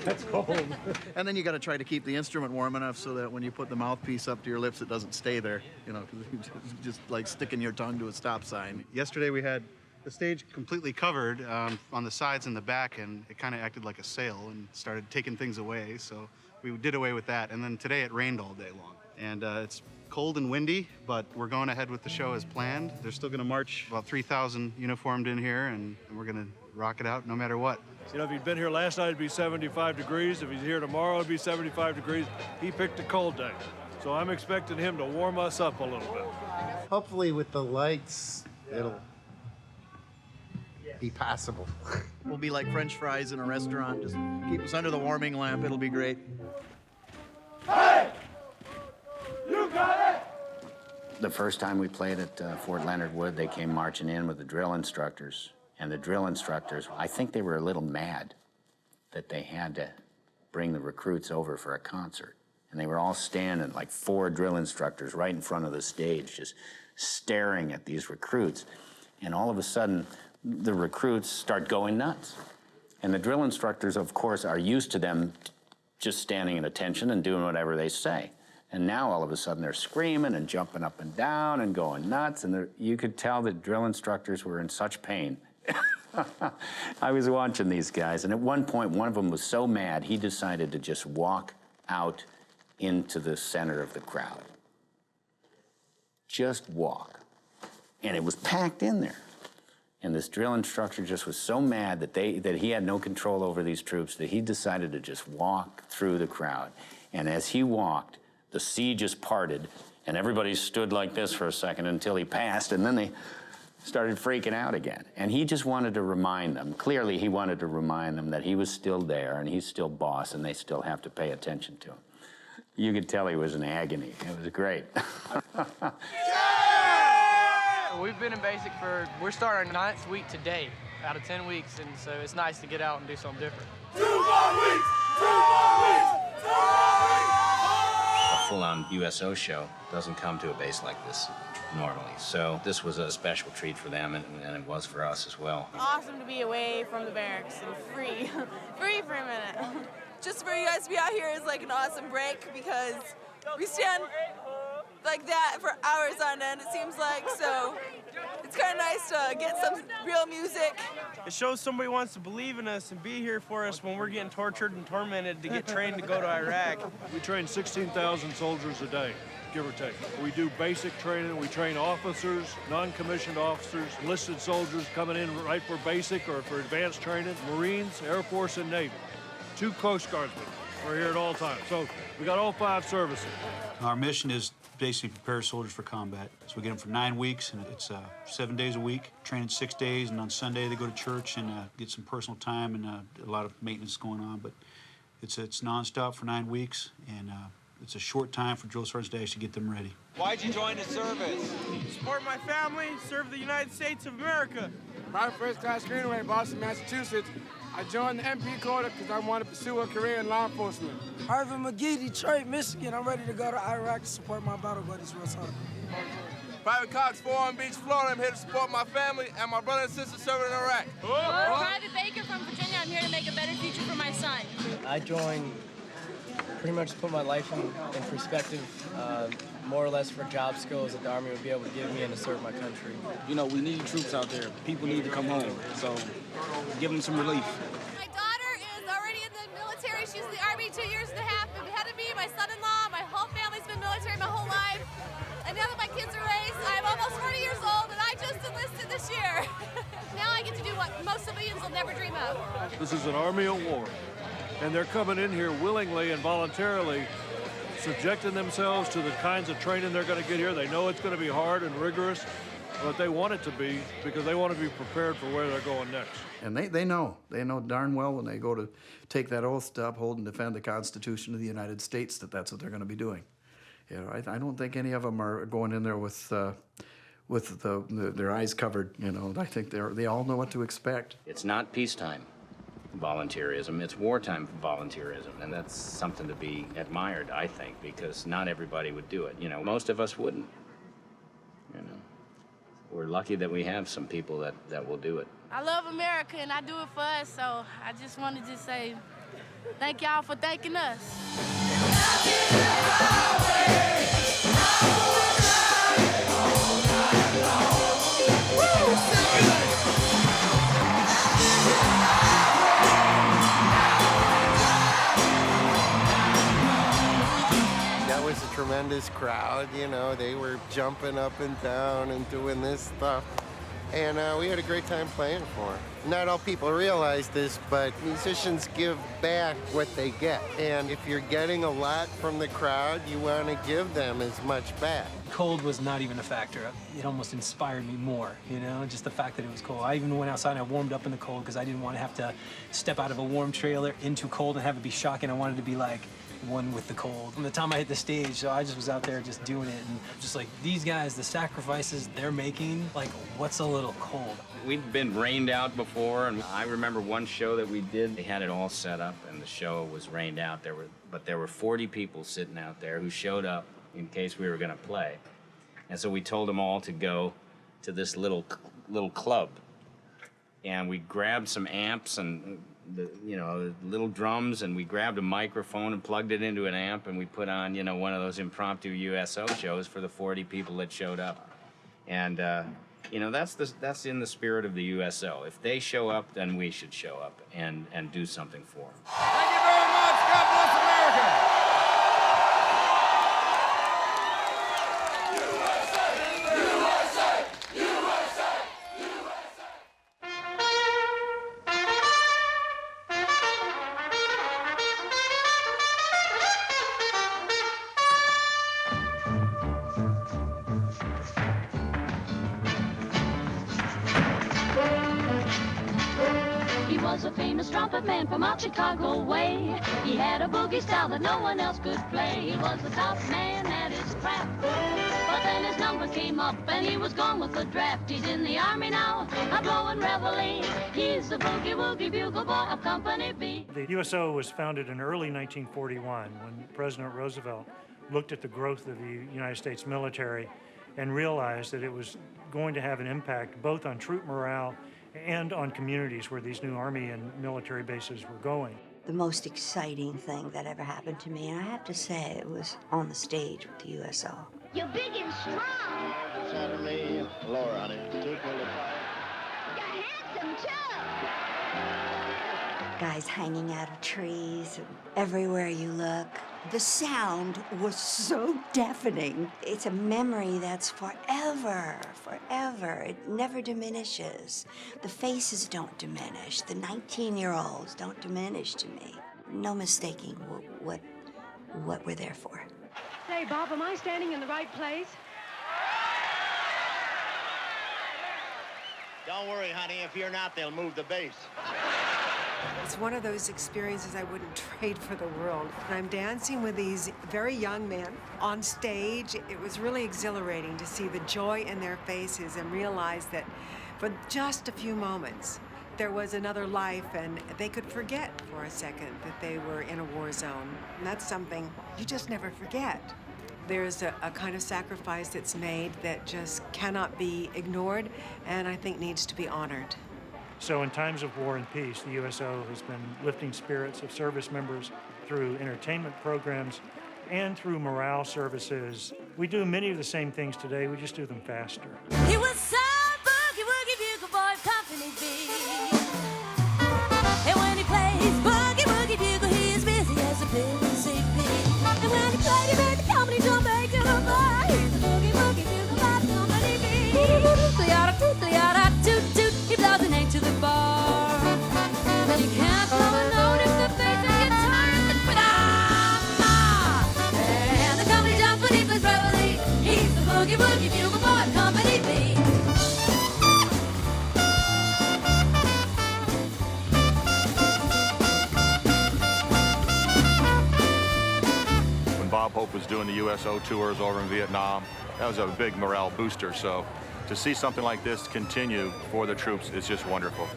That's cold. And then you got to try to keep the instrument warm enough so that when you put the mouthpiece up to your lips, it doesn't stay there. You know, because just like sticking your tongue to a stop sign. Yesterday we had the stage completely covered on the sides and the back, and it kind of acted like a sail and started taking things away. So we did away with that. And then today it rained all day long. And it's cold and windy, but we're going ahead with the show as planned. They're still going to march about 3,000 uniformed in here, and we're going to rock it out no matter what. You know, if he'd been here last night, it'd be 75 degrees. If he's here tomorrow, it'd be 75 degrees. He picked a cold day. So I'm expecting him to warm us up a little bit. Hopefully with the lights, it'll be passable. We'll be like French fries in a restaurant. Just keep us under the warming lamp. It'll be great. Hey! You got it! The first time we played at Fort Leonard Wood, they came marching in with the drill instructors. And the drill instructors, I think they were a little mad that they had to bring the recruits over for a concert. And they were all standing, like 4 drill instructors, right in front of the stage, just staring at these recruits. And all of a sudden, the recruits start going nuts. And the drill instructors, of course, are used to them just standing at attention and doing whatever they say. And now, all of a sudden, they're screaming and jumping up and down and going nuts. And you could tell the drill instructors were in such pain. I was watching these guys, and at one point, one of them was so mad, he decided to just walk out into the center of the crowd. Just walk. And it was packed in there. And this drill instructor just was so mad that he had no control over these troops that he decided to just walk through the crowd. And as he walked, the sea just parted, and everybody stood like this for a second until he passed, and then they started freaking out again. And he just wanted to remind them, clearly he wanted to remind them that he was still there and he's still boss and they still have to pay attention to him. You could tell he was in agony. It was great. We've been in basic we're starting our 9th week today out of 10 weeks, and so it's nice to get out and do something different. 2 more weeks! 2 more weeks! 2 more weeks! A full-on USO show doesn't come to a base like this normally. So this was a special treat for them, and it was for us as well. Awesome to be away from the barracks and free for a minute. Just for you guys to be out here is like an awesome break because we stand like that for hours on end, it seems like, so it's kind of nice to get some real music. It shows somebody wants to believe in us and be here for us when we're getting tortured and tormented to get trained to go to Iraq. We train 16,000 soldiers a day, give or take. We do basic training. We train officers, non-commissioned officers, enlisted soldiers coming in right for basic or for advanced training, Marines, Air Force, and Navy. 2 Coast Guardsmen. We're here at all times. So we got all 5 services. Our mission is basically prepare soldiers for combat. So we get them for 9 weeks, and it's 7 days a week, training 6 days, and on Sunday they go to church and get some personal time and a lot of maintenance going on. But it's nonstop for 9 weeks, and it's a short time for drill sergeants to actually get them ready. Why'd you join the service? Support my family, serve the United States of America. Private First Class Greenway, Boston, Massachusetts. I joined the MP Corps because I want to pursue a career in law enforcement. Harvey McGee, Detroit, Michigan. I'm ready to go to Iraq to support my battle buddies real soon. Private Cox, Foreign Beach, Florida. I'm here to support my family and my brother and sister serving in Iraq. Private Baker from Virginia. I'm here to make a better future for my son. I joined pretty much to put my life in perspective, more or less for job skills that the Army would be able to give me and to serve my country. You know, we need troops out there. People need to come home, so give them some relief. My daughter is already in the military. She's in the Army 2.5 years ahead of me. My son-in-law, my whole family's been military my whole life. And now that my kids are raised, I'm almost 40 years old, and I just enlisted this year. Now I get to do what most civilians will never dream of. This is an army of war, and they're coming in here willingly and voluntarily, subjecting themselves to the kinds of training they're going to get here. They know it's going to be hard and rigorous, but they want it to be because they want to be prepared for where they're going next. And they know darn well when they go to take that oath to uphold and defend the Constitution of the United States that that's what they're going to be doing. You know, I don't think any of them are going in there with their eyes covered. You know, I think they all know what to expect. It's not peacetime volunteerism, it's wartime volunteerism, and that's something to be admired, I think, because not everybody would do it. You know, most of us wouldn't. You know, we're lucky that we have some people that will do it. I love America, and I do it for us, so I just wanted to say thank y'all for thanking us. That was a tremendous crowd, you know, they were jumping up and down and doing this stuff. and we had a great time playing for him. Not all people realize this, but musicians give back what they get. And if you're getting a lot from the crowd, you want to give them as much back. Cold was not even a factor. It almost inspired me more, you know, just the fact that it was cold. I even went outside and I warmed up in the cold because I didn't want to have to step out of a warm trailer into cold and have it be shocking. I wanted to be like one with the cold. From the time I hit the stage, so I just was out there just doing it, and just like, these guys, the sacrifices they're making, like, what's a little cold? We'd been rained out before, and I remember one show that we did, they had it all set up, and the show was rained out. But there were 40 people sitting out there who showed up in case we were gonna play. And so we told them all to go to this little club. And we grabbed some amps and the little drums, and we grabbed a microphone and plugged it into an amp, and we put on, one of those impromptu USO shows for the 40 people that showed up. And that's in the spirit of the USO. If they show up, then we should show up and do something for them. Thank you very much. God bless America. Trumpet man from out Chicago way. He had a boogie style that no one else could play. He was the top man at his craft. But then his number came up and he was gone with the draft. He's in the army now, a blowing reveille. He's the boogie woogie bugle boy of Company B. The USO was founded in early 1941 when President Roosevelt looked at the growth of the United States military and realized that it was going to have an impact both on troop morale and on communities where these new Army and military bases were going. The most exciting thing that ever happened to me, and I have to say, it was on the stage with the USO. You're big and strong. Side of me, lower on it. You're handsome, too. Guys hanging out of trees, and everywhere you look. The sound was so deafening. It's a memory that's forever, forever. It never diminishes. The faces don't diminish. The 19-year-olds don't diminish to me. No mistaking what we're there for. Say, Bob, am I standing in the right place? Don't worry, honey. If you're not, they'll move the base. It's one of those experiences I wouldn't trade for the world. And I'm dancing with these very young men on stage. It was really exhilarating to see the joy in their faces and realize that for just a few moments, there was another life and they could forget for a second that they were in a war zone. And that's something you just never forget. There's a kind of sacrifice that's made that just cannot be ignored and I think needs to be honored. So in times of war and peace, the USO has been lifting spirits of service members through entertainment programs and through morale services. We do many of the same things today, we just do them faster. He was some boogie woogie bugle boy of Company B. And when he plays boogie woogie bugle, he is busy as a busy bee. And when he played, he made the company jump back to the bar. He's the boogie woogie bugle boy of Company B. He blows an egg to the bar. But you can't blow a note if the bass and guitar is the and the company jumps when he plays reveille. He's the boogie woogie bugle boy of Company B. When Bob Hope was doing the USO tours over in Vietnam, that was a big morale booster. So to see something like this continue for the troops is just wonderful.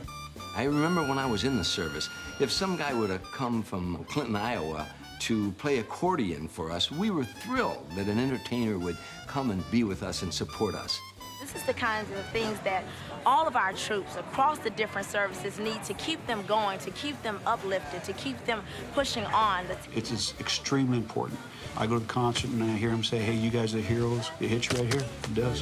I remember when I was in the service, if some guy would have come from Clinton, Iowa to play accordion for us, we were thrilled that an entertainer would come and be with us and support us. This is the kinds of things that all of our troops across the different services need to keep them going, to keep them uplifted, to keep them pushing on. It's extremely important. I go to the concert and I hear them say, hey, you guys are the heroes. It hits you right here. It does.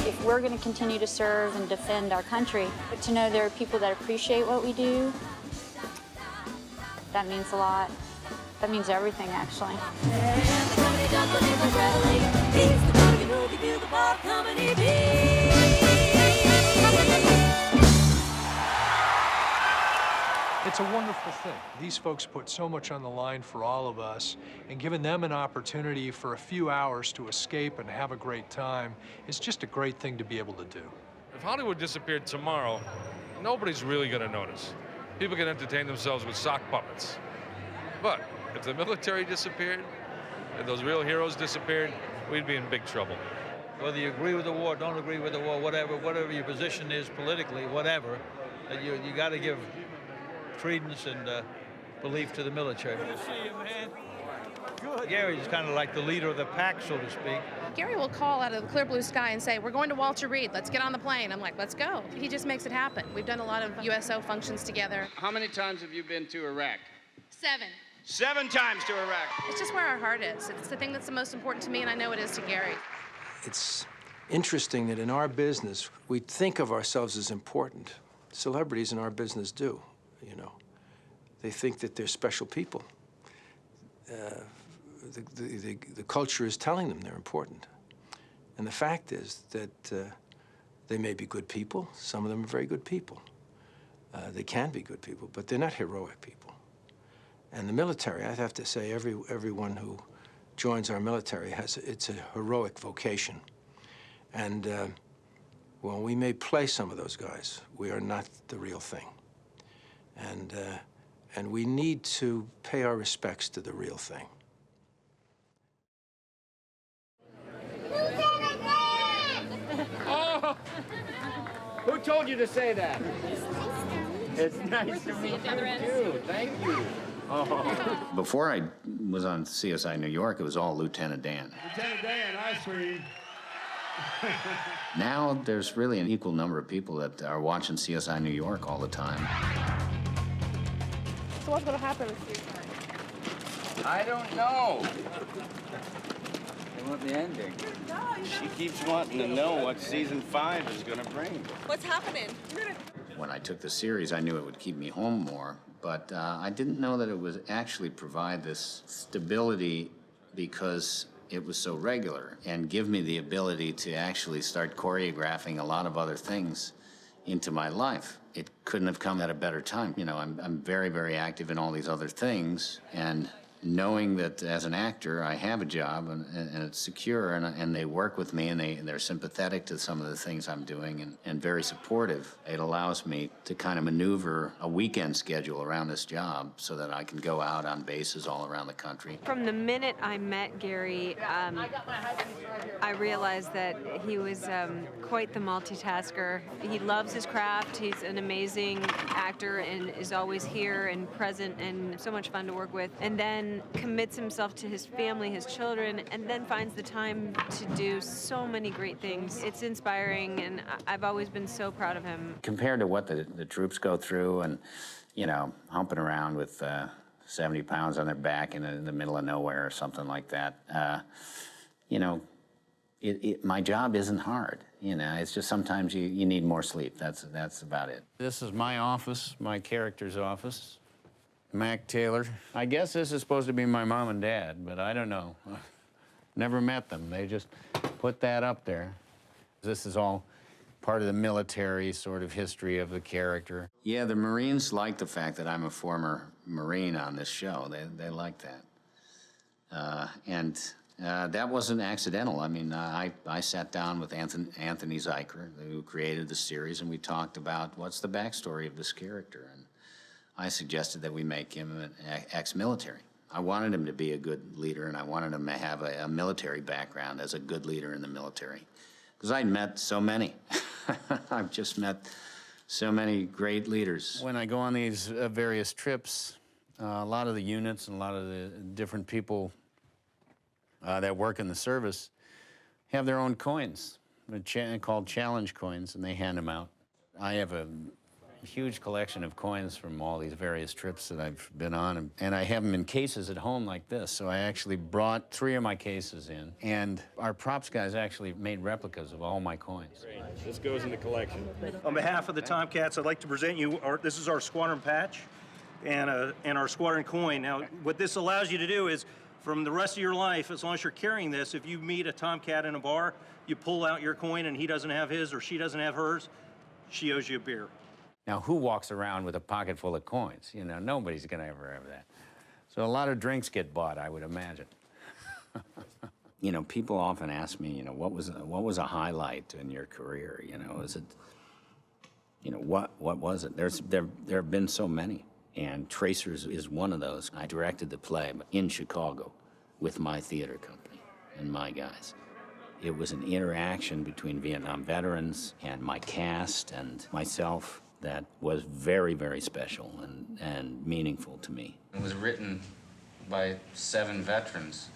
If we're going to continue to serve and defend our country, but to know there are people that appreciate what we do, that means a lot. That means everything, actually. He's the boogie woogie bugle boy of Company B. It's a wonderful thing. These folks put so much on the line for all of us, and giving them an opportunity for a few hours to escape and have a great time is just a great thing to be able to do. If Hollywood disappeared tomorrow, nobody's really going to notice. People can entertain themselves with sock puppets. But if the military disappeared, and those real heroes disappeared, we'd be in big trouble. Whether you agree with the war, don't agree with the war, whatever your position is politically, whatever, you got to give credence and belief to the military. Good to see you, man. Good. Gary's kind of like the leader of the pack, so to speak. Gary will call out of the clear blue sky and say, we're going to Walter Reed, let's get on the plane. I'm like, let's go. He just makes it happen. We've done a lot of USO functions together. How many times have you been to Iraq? 7. 7 times to Iraq. It's just where our heart is. It's the thing that's the most important to me, and I know it is to Gary. It's interesting that in our business, we think of ourselves as important. Celebrities in our business do, you know. They think that they're special people. The culture is telling them they're important. And the fact is that they may be good people. Some of them are very good people. They can be good people, but they're not heroic people. And the military, I have to say, everyone who joins our military it's a heroic vocation. And well, we may play some of those guys. We are not the real thing. And we need to pay our respects to the real thing. Oh! Who told you to say that? It's nice to meet you, too. Thank you. Oh. Before I was on CSI New York, it was all Lieutenant Dan. Lieutenant Dan, I see. Now there's really an equal number of people that are watching CSI New York all the time. So what's going to happen with you? I don't know. They want the ending. She keeps wanting to know what season 5 is going to bring. What's happening? When I took the series, I knew it would keep me home more, but I didn't know that it would actually provide this stability because it was so regular and give me the ability to actually start choreographing a lot of other things into my life. It couldn't have come at a better time. You know, I'm very, very active in all these other things, and knowing that as an actor I have a job and it's secure and they work with me and they're sympathetic to some of the things I'm doing and very supportive, it allows me to kind of maneuver a weekend schedule around this job so that I can go out on bases all around the country. From the minute I met Gary, I realized that he was quite the multitasker. He loves his craft. He's an amazing actor and is always here and present and so much fun to work with. And then commits himself to his family, his children, and then finds the time to do so many great things. It's inspiring, and I've always been so proud of him. Compared to what the troops go through and, you know, humping around with 70 pounds on their back in the middle of nowhere or something like that, you know, my job isn't hard. You know, it's just sometimes you need more sleep. That's about it. This is my office, my character's office. Mac Taylor. I guess this is supposed to be my mom and dad, but I don't know. Never met them. They just put that up there. This is all part of the military sort of history of the character. Yeah, the Marines like the fact that I'm a former Marine on this show. They like that. And that wasn't accidental. I mean, I sat down with Anthony Zeiker, who created the series, and we talked about what's the backstory of this character. And I suggested that we make him an ex-military. I wanted him to be a good leader, and I wanted him to have a military background as a good leader in the military. Because I'd met so many. I've just met so many great leaders. When I go on these various trips, a lot of the units and a lot of the different people that work in the service have their own coins, called challenge coins, and they hand them out. I have a huge collection of coins from all these various trips that I've been on, and I have them in cases at home like this. So I actually brought 3 of my cases in, and our props guys actually made replicas of all my coins. Great. This goes in the collection. On behalf of the Tomcats, I'd like to present you this is our squadron patch and our squadron coin. Now, what this allows you to do is, from the rest of your life, as long as you're carrying this, if you meet a Tomcat in a bar, you pull out your coin and he doesn't have his or she doesn't have hers, she owes you a beer. Now, who walks around with a pocket full of coins? You know, nobody's gonna ever have that. So a lot of drinks get bought, I would imagine. You know, people often ask me, you know, what was a highlight in your career? You know, is it, you know, what was it? There have been so many, and Tracers is one of those. I directed the play in Chicago with my theater company and my guys. It was an interaction between Vietnam veterans and my cast and myself that was very, very special and meaningful to me. It was written by 7 veterans,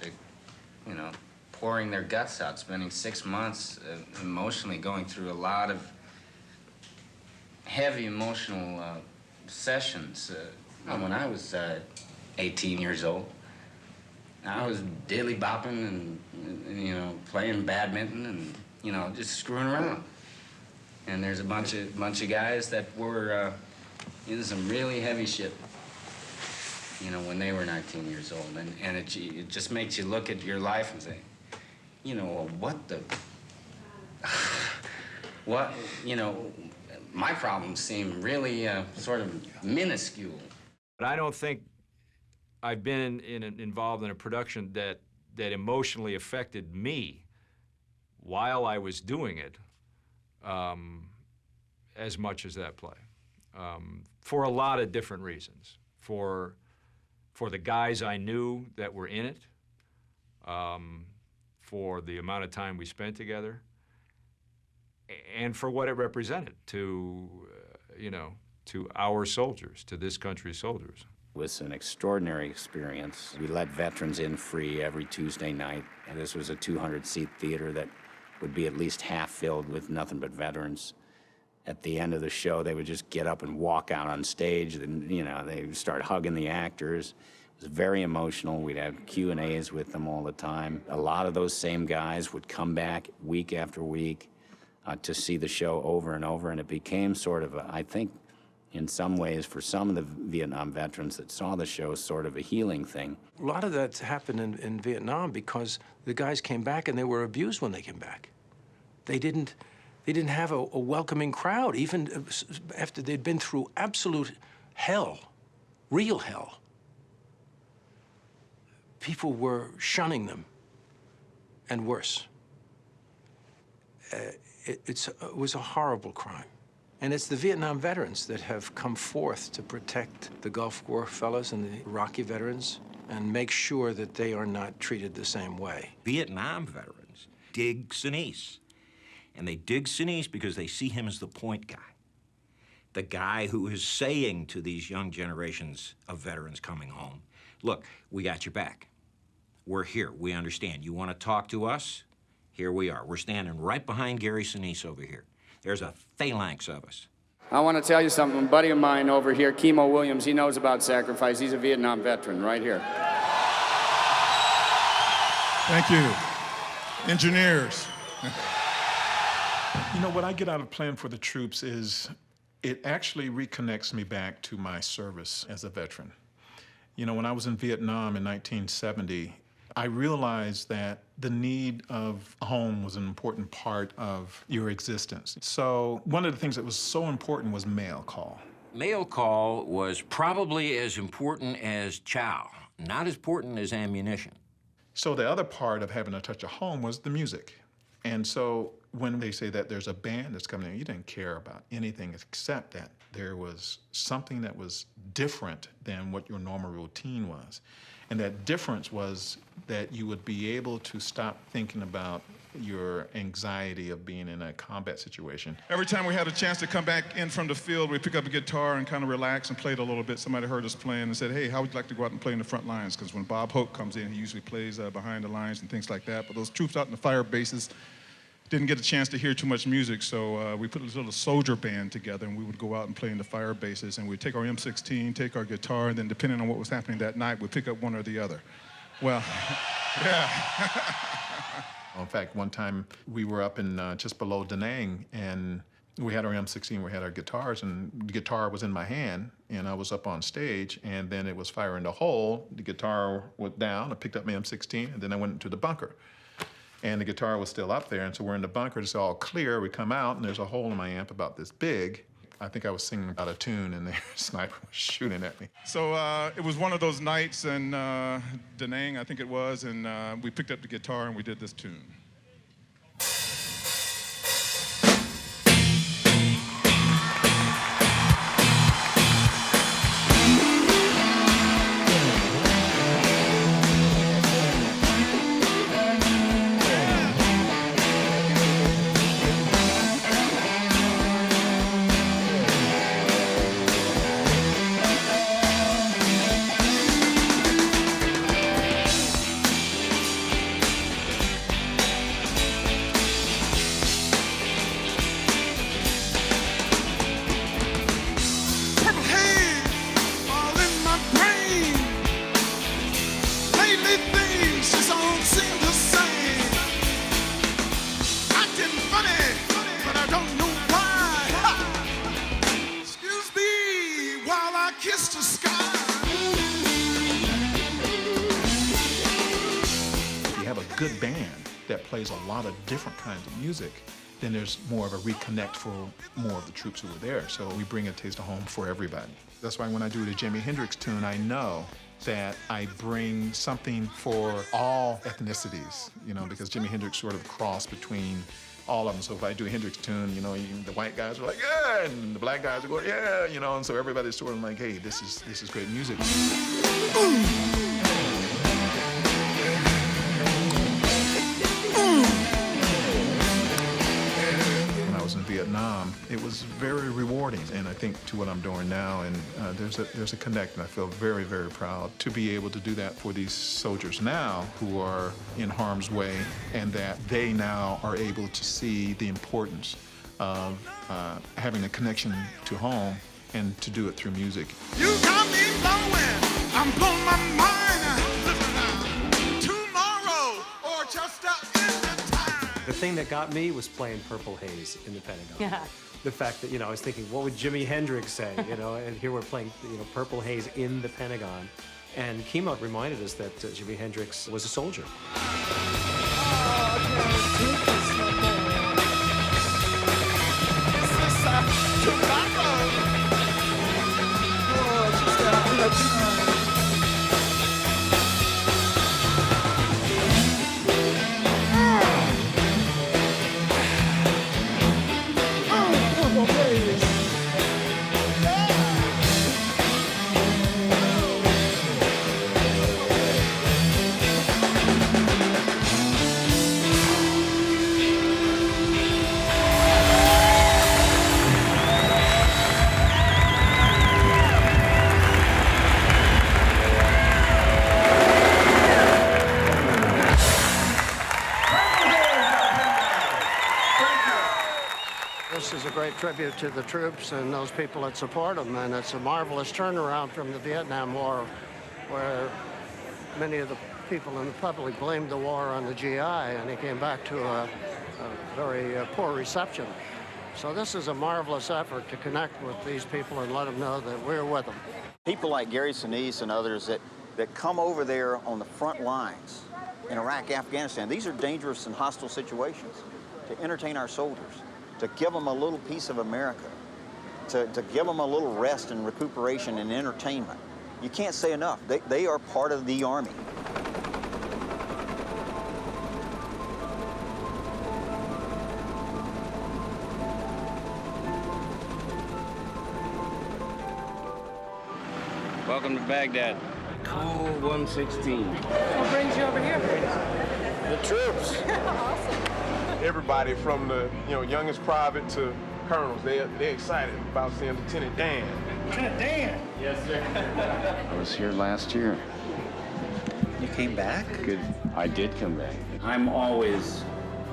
you know, pouring their guts out, spending 6 months emotionally going through a lot of heavy emotional sessions. When I was 18 years old, I was dilly bopping and, you know, playing badminton and, you know, just screwing around. And there's a bunch of guys that were in some really heavy shit, you know, when they were 19 years old. And it just makes you look at your life and say, you know, what the, what, you know, my problems seem really sort of minuscule. But I don't think I've been involved in a production that emotionally affected me while I was doing it as much as that play, for a lot of different reasons. For the guys I knew that were in it, for the amount of time we spent together, and for what it represented to, you know, to our soldiers, to this country's soldiers. It was an extraordinary experience. We let veterans in free every Tuesday night, and this was a 200-seat theater that would be at least half filled with nothing but veterans. At the end of the show, they would just get up and walk out on stage, and, you know, they would start hugging the actors. It was very emotional. We'd have Q&As with them all the time. A lot of those same guys would come back week after week to see the show over and over, and it became sort of, I think, in some ways, for some of the Vietnam veterans that saw the show, sort of a healing thing. A lot of that happened in Vietnam because the guys came back and they were abused when they came back. They didn't have a welcoming crowd, even after they'd been through absolute hell, real hell. People were shunning them, and worse. It was a horrible crime. And it's the Vietnam veterans that have come forth to protect the Gulf War fellows and the Iraqi veterans and make sure that they are not treated the same way. Vietnam veterans dig Sinise. And they dig Sinise because they see him as the point guy. The guy who is saying to these young generations of veterans coming home, look, we got your back. We're here. We understand. You want to talk to us? Here we are. We're standing right behind Gary Sinise over here. There's a phalanx of us. I want to tell you something. A buddy of mine over here, Kimo Williams, he knows about sacrifice. He's a Vietnam veteran right here. Thank you. Engineers. You know, what I get out of playing for the troops is it actually reconnects me back to my service as a veteran. You know, when I was in Vietnam in 1970, I realized that the need of home was an important part of your existence. So one of the things that was so important was mail call. Mail call was probably as important as chow, not as important as ammunition. So the other part of having a touch of home was the music. And so when they say that there's a band that's coming in, you didn't care about anything except that there was something that was different than what your normal routine was. And that difference was that you would be able to stop thinking about your anxiety of being in a combat situation. Every time we had a chance to come back in from the field, we'd pick up a guitar and kind of relax and play it a little bit. Somebody heard us playing and said, hey, how would you like to go out and play in the front lines? Because when Bob Hope comes in, he usually plays behind the lines and things like that. But those troops out in the fire bases didn't get a chance to hear too much music, so we put a little soldier band together, and we would go out and play in the fire bases, and we'd take our M16, take our guitar, and then depending on what was happening that night, we'd pick up one or the other. Well, yeah. In fact, one time we were up in just below Da Nang, and we had our M16, we had our guitars, and the guitar was in my hand, and I was up on stage, and then it was fire in the hole. The guitar went down, I picked up my M16, and then I went into the bunker. And the guitar was still up there, and so we're in the bunker, it's all clear, we come out, and there's a hole in my amp about this big. I think I was singing about a tune, and the sniper was shooting at me. So it was one of those nights, and Da Nang, I think it was, and we picked up the guitar and we did this tune. Good band that plays a lot of different kinds of music, then there's more of a reconnect for more of the troops who were there. So we bring a taste of home for everybody. That's why when I do the Jimi Hendrix tune, I know that I bring something for all ethnicities, you know, because Jimi Hendrix sort of crossed between all of them. So if I do a Hendrix tune, you know, the white guys are like, yeah, and the black guys are going, yeah, you know, and so everybody's sort of like, hey, this is great music. In Vietnam, it was very rewarding, and I think to what I'm doing now, and there's a connect, and I feel very, very proud to be able to do that for these soldiers now who are in harm's way, and that they now are able to see the importance of having a connection to home and to do it through music. You got me blowing, I'm blowing my mind. Listen now, tomorrow or just The thing that got me was playing Purple Haze in the Pentagon. Yeah. The fact that, you know, I was thinking, what would Jimi Hendrix say, you know, and here we're playing, you know, Purple Haze in the Pentagon. And Kimo reminded us that Jimi Hendrix was a soldier. This is a great tribute to the troops and those people that support them, and it's a marvelous turnaround from the Vietnam War, where many of the people in the public blamed the war on the GI, and it came back to a very poor reception. So this is a marvelous effort to connect with these people and let them know that we're with them. People like Gary Sinise and others that come over there on the front lines in Iraq, Afghanistan, these are dangerous and hostile situations, to entertain our soldiers, to give them a little piece of America, to give them a little rest and recuperation and entertainment. You can't say enough. They are part of the Army. Welcome to Baghdad. Cool 116. What brings you over here? The troops. Awesome. Everybody from the youngest private to colonels, they're excited about seeing Lieutenant Dan. Lieutenant Dan? Yes, sir. I was here last year. You came back? Good. I did come back. I'm always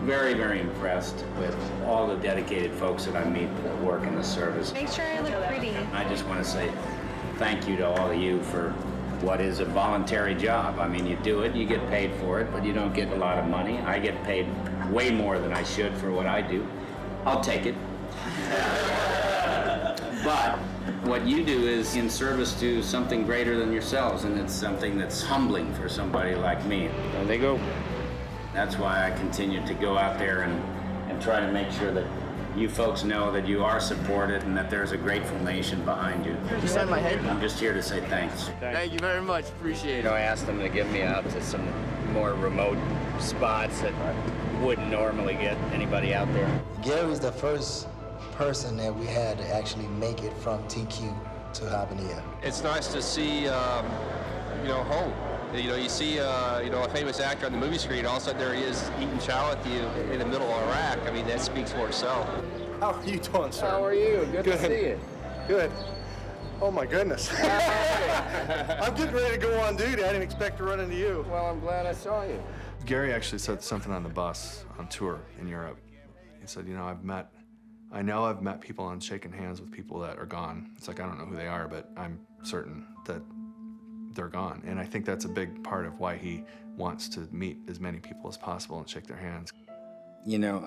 very, very impressed with all the dedicated folks that I meet that work in the service. Make sure I look pretty. I just want to say thank you to all of you for what is a voluntary job. I mean, you do it, you get paid for it, but you don't get a lot of money. I get paid way more than I should for what I do. I'll take it. But what you do is in service to something greater than yourselves, and it's something that's humbling for somebody like me. There they go. That's why I continue to go out there and try to make sure that you folks know that you are supported and that there's a grateful nation behind you. Did you sign my head? I'm just here to say thanks. Thank you very much. Appreciate it. I asked them to get me out to some more remote spots that wouldn't normally get anybody out there. Gary's the first person that we had to actually make it from TQ to Habanilla. It's nice to see, home. You see, a famous actor on the movie screen, all of a sudden there he is eating chow with you in the middle of Iraq. I mean, that speaks for itself. How are you doing, sir? How are you? Good to see you. Good. Oh my goodness. I'm getting ready to go on duty. I didn't expect to run into you. Well, I'm glad I saw you. Gary actually said something on the bus on tour in Europe. He said, I know I've met people and shaken hands with people that are gone. It's like, I don't know who they are, but I'm certain that they're gone. And I think that's a big part of why he wants to meet as many people as possible and shake their hands.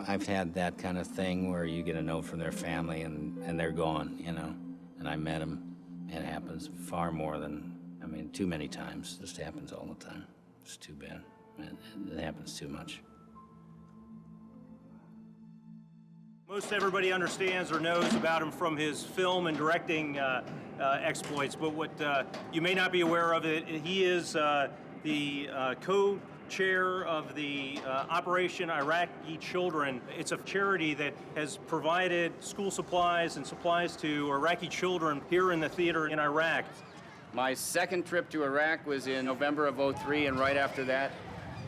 I've had that kind of thing where you get a note from their family and they're gone, and I met them. It happens far more than, too many times. It just happens all the time. It's too bad. It happens too much. Most everybody understands or knows about him from his film and directing exploits, but what you may not be aware of, he is the co-chair of the Operation Iraqi Children. It's a charity that has provided school supplies and supplies to Iraqi children here in the theater in Iraq. My second trip to Iraq was in November of '03, and right after that,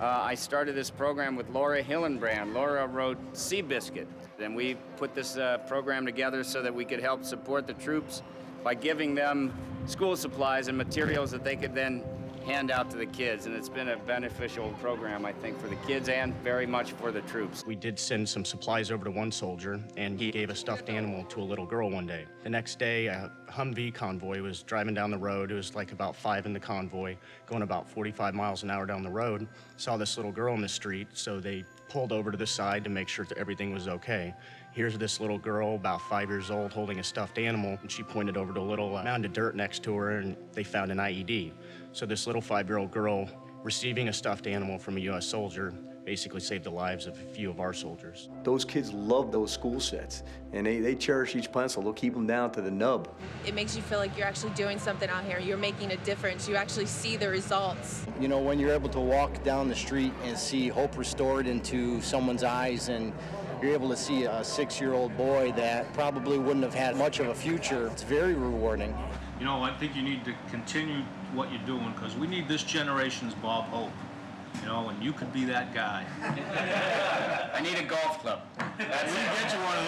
I started this program with Laura Hillenbrand. Laura wrote Seabiscuit, and we put this program together so that we could help support the troops by giving them school supplies and materials that they could then hand out to the kids. And it's been a beneficial program, I think, for the kids and very much for the troops. We did send some supplies over to one soldier, and he gave a stuffed animal to a little girl one day. The next day, a Humvee convoy was driving down the road. It was like about 5 in the convoy, going about 45 miles an hour down the road. Saw this little girl in the street, so they pulled over to the side to make sure that everything was okay. Here's this little girl, about 5 years old, holding a stuffed animal, and she pointed over to a little mound of dirt next to her, and they found an IED. So this little 5-year-old girl receiving a stuffed animal from a U.S. soldier basically saved the lives of a few of our soldiers. Those kids love those school sets, and they cherish each pencil. They'll keep them down to the nub. It makes you feel like you're actually doing something out here. You're making a difference. You actually see the results. When you're able to walk down the street and see hope restored into someone's eyes, and you're able to see a 6-year-old boy that probably wouldn't have had much of a future, it's very rewarding. I think you need to continue what you're doing, because we need this generation's Bob Hope. And you could be that guy. I need a golf club. That's it. Get you one of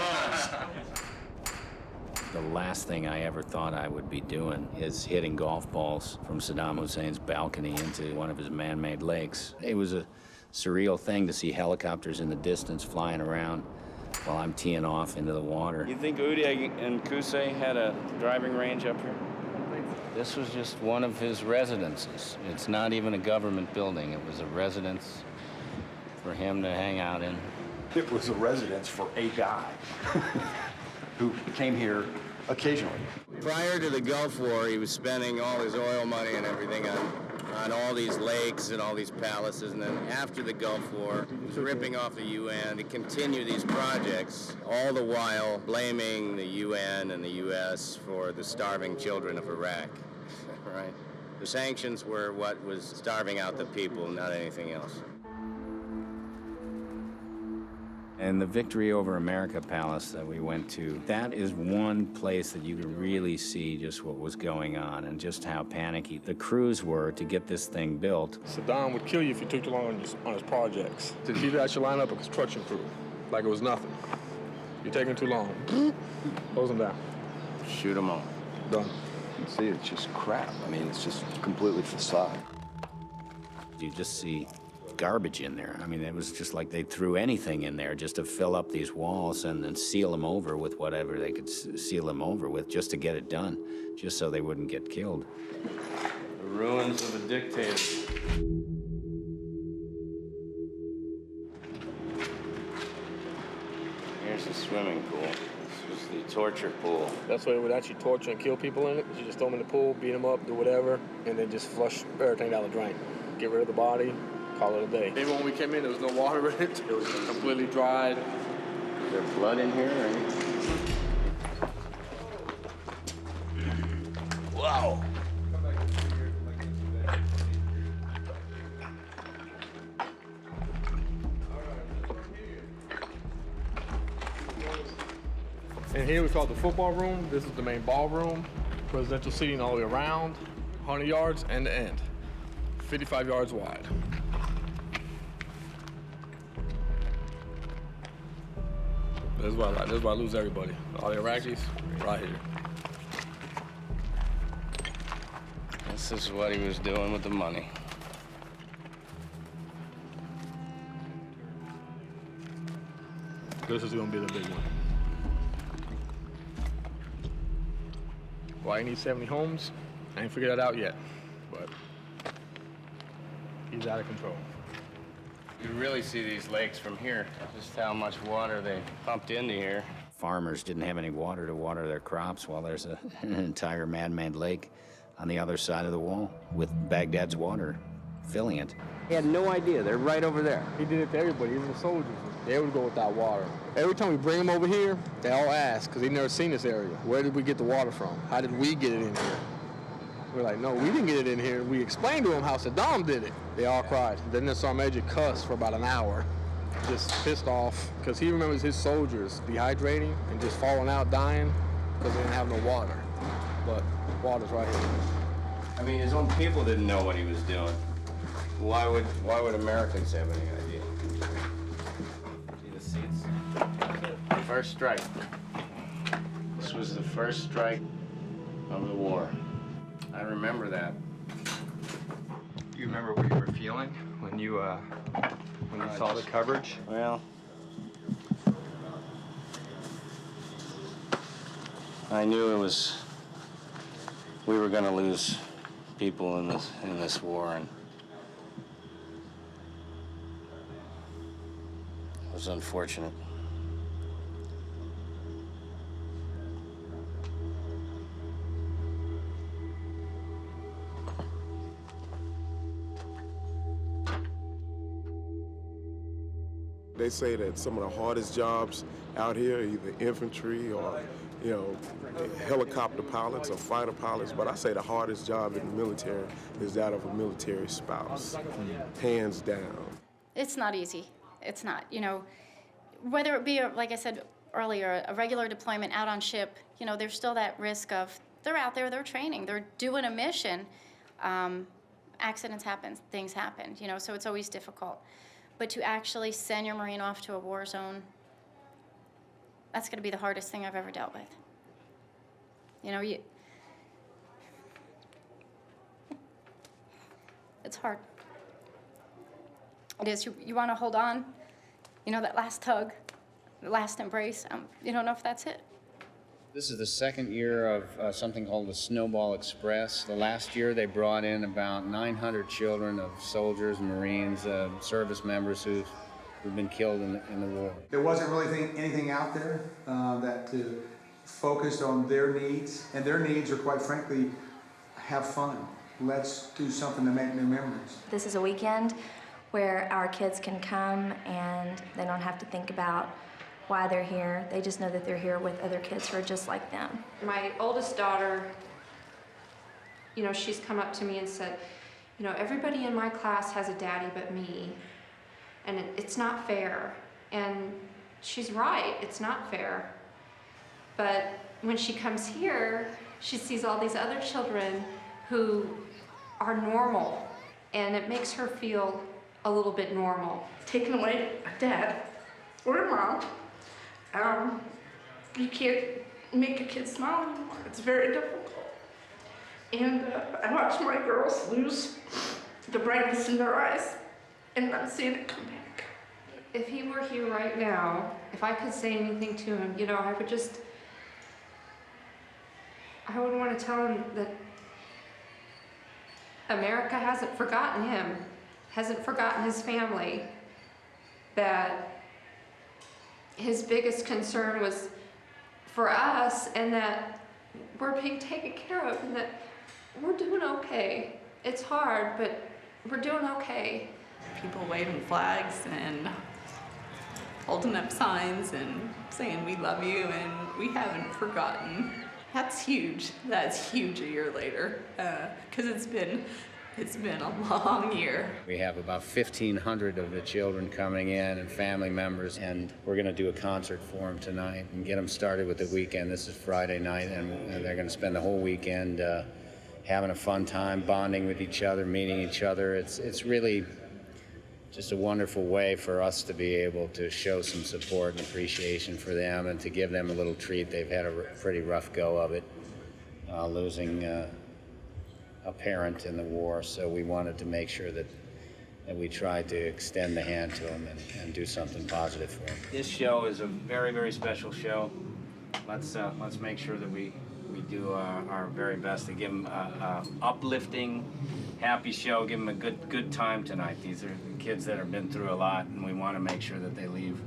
those. The last thing I ever thought I would be doing is hitting golf balls from Saddam Hussein's balcony into one of his man-made lakes. It was a surreal thing to see helicopters in the distance flying around while I'm teeing off into the water. You think Uday and Qusay had a driving range up here? This was just one of his residences. It's not even a government building. It was a residence for him to hang out in. It was a residence for a guy who came here occasionally. Prior to the Gulf War, he was spending all his oil money and everything on all these lakes and all these palaces, and then after the Gulf War, he was ripping off the UN to continue these projects, all the while blaming the UN and the US for the starving children of Iraq, right? The sanctions were what was starving out the people, not anything else. And the Victory Over America Palace that we went to, that is one place that you could really see just what was going on and just how panicky the crews were to get this thing built. Saddam would kill you if you took too long on his projects. The people that should line up a construction crew like it was nothing. You're taking too long. Close them down. Shoot them all. Done. See, it's just crap. It's just completely facade. You just see garbage in there. It was just like they threw anything in there just to fill up these walls and then seal them over with whatever they could seal them over with just to get it done, just so they wouldn't get killed. The ruins of a dictator. Here's the swimming pool. This was the torture pool. That's why they would actually torture and kill people in it. You just throw them in the pool, beat them up, do whatever, and then just flush everything down the drain. Get rid of the body, call it a day. Even when we came in, there was no water in it. It was completely dried. there blood in here or anything? Wow. And here we call it the football room. This is the main ballroom. Presidential seating all the way around, 100 yards end to end, 55 yards wide. This is why I lose everybody. All the Iraqis, right here. This is what he was doing with the money. This is gonna be the big one. Why he needs 70 homes, I ain't figured that out yet, but he's out of control. You really see these lakes from here, just how much water they pumped into here. Farmers didn't have any water to water their crops while there's an entire man-made lake on the other side of the wall with Baghdad's water filling it. He had no idea. They're right over there. He did it to everybody, even the soldiers. They would go without water. Every time we bring them over here, they all ask, because they've never seen this area. Where did we get the water from? How did we get it in here? We're like, no, we didn't get it in here. We explained to them how Saddam did it. They all cried. Then this Sergeant Major cussed for about an hour, just pissed off, because he remembers his soldiers dehydrating and just falling out, dying, because they didn't have no water. But water's right here. I mean, his own people didn't know what he was doing. Why would Americans have any idea? See the seats? First strike. This was the first strike of the war. I remember that. Do you remember what you were feeling when you saw the coverage? Well, I knew we were going to lose people in this war, and it was unfortunate. They say that some of the hardest jobs out here are either infantry or, helicopter pilots or fighter pilots, but I say the hardest job in the military is that of a military spouse, hands down. It's not easy. It's not, whether it be, like I said earlier, a regular deployment out on ship, there's still that risk of, they're out there, they're training, they're doing a mission. Accidents happen, things happen, so it's always difficult. But to actually send your Marine off to a war zone, that's going to be the hardest thing I've ever dealt with. It's hard. It is. You want to hold on, that last tug, the last embrace. You don't know if that's it. This is the second year of something called the Snowball Express. The last year they brought in about 900 children of soldiers, Marines, service members who've been killed in the war. There wasn't really anything out there that focused on their needs, and their needs are, quite frankly, have fun. Let's do something to make new memories. This is a weekend where our kids can come and they don't have to think about why they're here. They just know that they're here with other kids who are just like them. My oldest daughter, she's come up to me and said, everybody in my class has a daddy but me, and it's not fair. And she's right, it's not fair. But when she comes here, she sees all these other children who are normal, and it makes her feel a little bit normal. Taking away a dad or a mom, you can't make a kid smile anymore. It's very difficult. And I watch my girls lose the brightness in their eyes, and I'm seeing it come back. If he were here right now, if I could say anything to him, I would want to tell him that America hasn't forgotten him, hasn't forgotten his family, that his biggest concern was for us, and that we're being taken care of, and that we're doing okay. It's hard, but we're doing okay. People waving flags and holding up signs and saying we love you and we haven't forgotten. That's huge. That's huge a year later, because it's been a long year. We have about 1,500 of the children coming in and family members, and we're going to do a concert for them tonight and get them started with the weekend. This is Friday night, and they're going to spend the whole weekend having a fun time, bonding with each other, meeting each other. It's really just a wonderful way for us to be able to show some support and appreciation for them and to give them a little treat. They've had a pretty rough go of it, losing a parent in the war, so we wanted to make sure that we tried to extend the hand to them and do something positive for them. This show is a very, very special show. Let's make sure that we do our very best to give them a uplifting, happy show, give them a good time tonight. These are kids that have been through a lot, and we want to make sure that they leave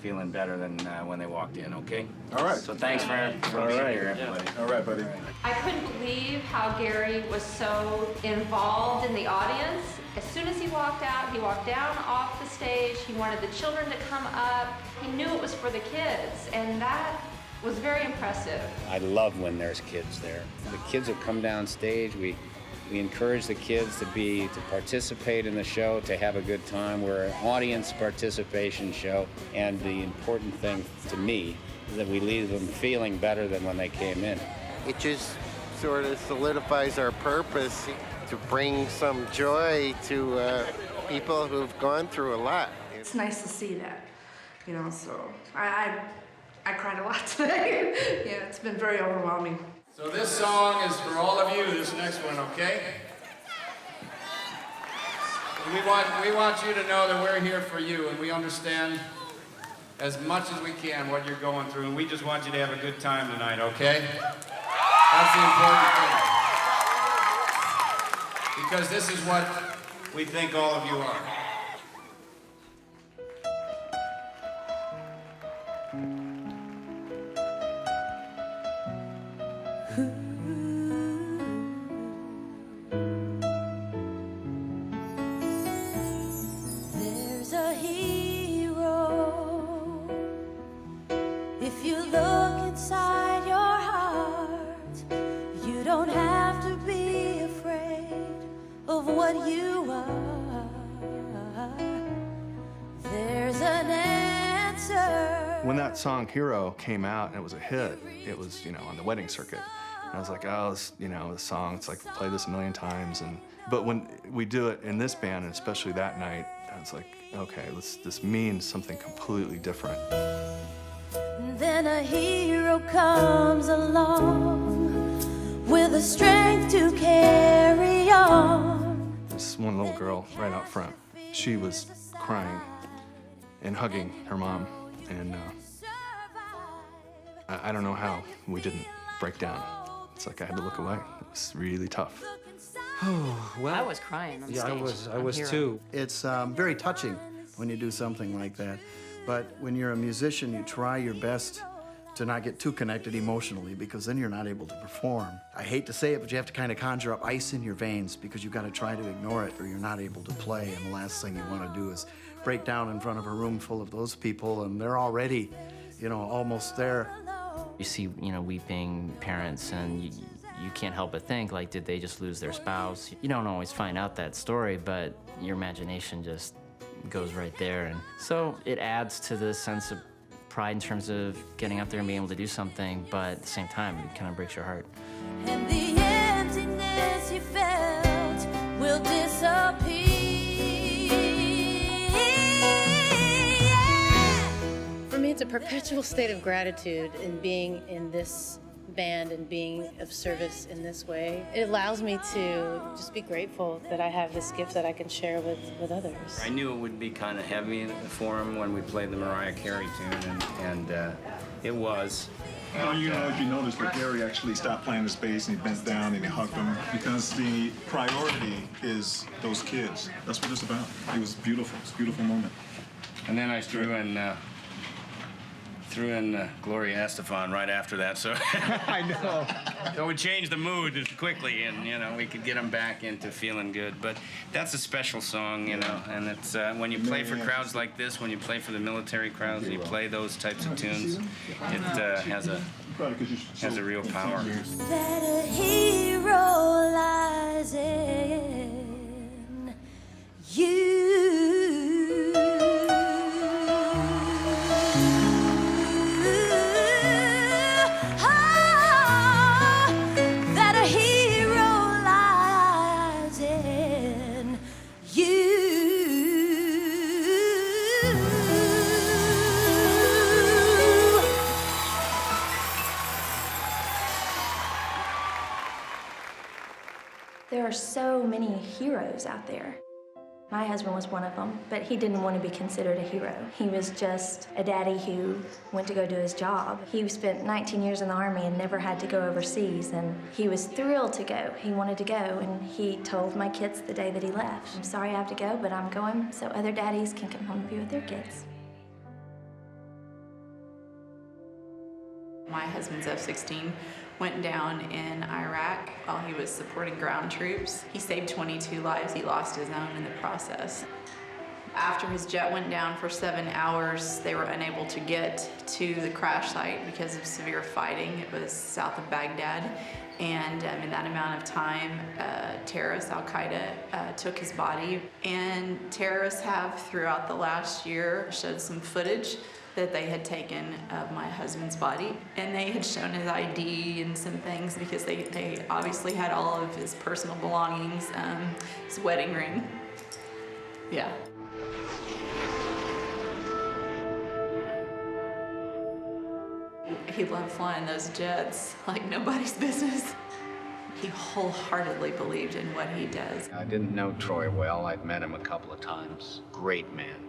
feeling better than when they walked in, okay? All right. So thanks for being here, everybody. All right, buddy. I couldn't believe how Gary was so involved in the audience. As soon as he walked out, he walked down off the stage. He wanted the children to come up. He knew it was for the kids, and that was very impressive. I love when there's kids there. The kids will come down stage. We encourage the kids to participate in the show, to have a good time. We're an audience participation show, and the important thing to me is that we leave them feeling better than when they came in. It just sort of solidifies our purpose to bring some joy to people who've gone through a lot. It's nice to see that, you know, so I cried a lot today. Yeah, it's been very overwhelming. So this song is for all of you, this next one, okay? We want you to know that we're here for you, and we understand as much as we can what you're going through, and we just want you to have a good time tonight, okay? That's the important thing. Because this is what we think all of you are. There's a hero. If you look inside your heart, you don't have to be afraid of what you are. There's an answer. When that song Hero came out and it was a hit, it was, on the wedding circuit. And I was like, oh, this song, it's like, play this a million times. But when we do it in this band, and especially that night, I was like, okay, this means something completely different. Then a hero comes along with the strength to carry on. This one little girl right out front, she was crying and hugging her mom. And I don't know how we didn't break down. It's like I had to look away. It was really tough. Oh, well, I was crying on stage. I was too. It's very touching when you do something like that. But when you're a musician, you try your best to not get too connected emotionally, because then you're not able to perform. I hate to say it, but you have to kind of conjure up ice in your veins, because you've got to try to ignore it or you're not able to play. And the last thing you want to do is break down in front of a room full of those people, and they're already, almost there. You see, weeping parents, and you can't help but think, like, did they just lose their spouse? You don't always find out that story, but your imagination just goes right there. And so it adds to the sense of pride in terms of getting out there and being able to do something, but at the same time, it kind of breaks your heart. And the emptiness you felt will disappear. For me, it's a perpetual state of gratitude in being in this band and being of service in this way. It allows me to just be grateful that I have this gift that I can share with others. I knew it would be kind of heavy for him when we played the Mariah Carey tune, and it was. Well, if you notice that Gary actually stopped playing the bass and he bent down and he hugged them, because the priority is those kids. That's what it's about. It was beautiful. It's a beautiful moment. And then I threw in threw in Gloria Estefan right after that, so I know. So we changed the mood quickly, and you know we could get them back into feeling good. But that's a special song, you know, and it's when you play for crowds like this, when you play for the military crowds, and you play those types of tunes, it has a real power. That a hero lies in you. That a hero lies in you. There are so many heroes out there. My husband was one of them, but he didn't want to be considered a hero. He was just a daddy who went to go do his job. He spent 19 years in the Army and never had to go overseas, and he was thrilled to go. He wanted to go, and he told my kids the day that he left, "I'm sorry I have to go, but I'm going so other daddies can come home and be with their kids." My husband's F-16 went down in Iraq while he was supporting ground troops. He saved 22 lives. He lost his own in the process. After his jet went down for 7 hours, they were unable to get to the crash site because of severe fighting. It was south of Baghdad. And in that amount of time, terrorists, Al-Qaeda, took his body. And terrorists have, throughout the last year, showed some footage that they had taken of my husband's body. And they had shown his ID and some things because they obviously had all of his personal belongings, his wedding ring. Yeah. He loved flying those jets like nobody's business. He wholeheartedly believed in what he does. I didn't know Troy well. I'd met him a couple of times. Great man,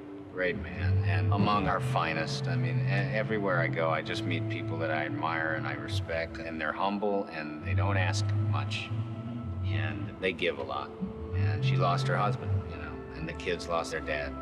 and among our finest. I mean, everywhere I go, I just meet people that I admire and I respect, and they're humble and they don't ask much, and they give a lot. And she lost her husband, you know, and the kids lost their dad.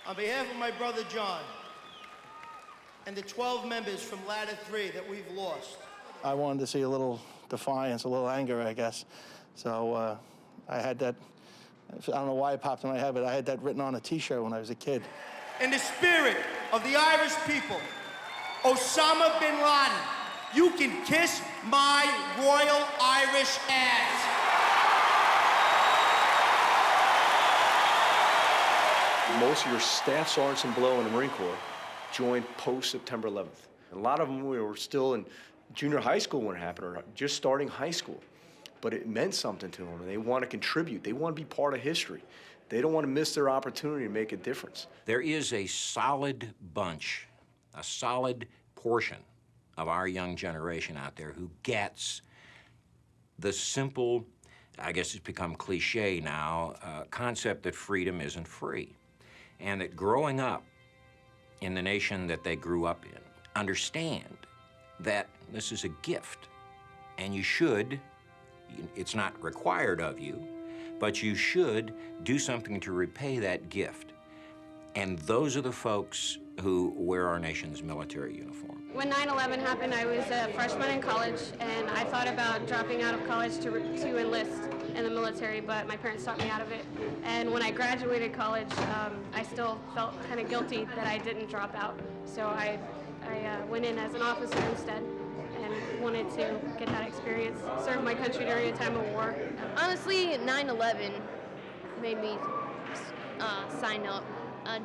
On behalf of my brother John and the 12 members from Ladder 3 that we've lost, I wanted to see a little defiance, a little anger, I guess. So I had that, I don't know why it popped in my head, but I had that written on a t-shirt when I was a kid. in the spirit of the Irish people, Osama bin Laden, you can kiss my royal Irish ass. Most of your staff sergeants and below in the Marine Corps joined post-September 11th. And a lot of them were still in junior high school when it happened, or just starting high school. But it meant something to them, and they want to contribute. They want to be part of history. They don't want to miss their opportunity to make a difference. There is a solid bunch, a solid portion of our young generation out there who gets the simple, I guess it's become cliche now, concept that freedom isn't free. And that growing up in the nation that they grew up in, understand that this is a gift. And you should, it's not required of you, but you should do something to repay that gift. And those are the folks who wear our nation's military uniform. When 9/11 happened, I was a freshman in college, and I thought about dropping out of college to enlist in the military, but my parents talked me out of it. And when I graduated college, I still felt kind of guilty that I didn't drop out. So I went in as an officer instead and wanted to get that experience, serve my country during a time of war. Honestly, 9/11 made me sign up. I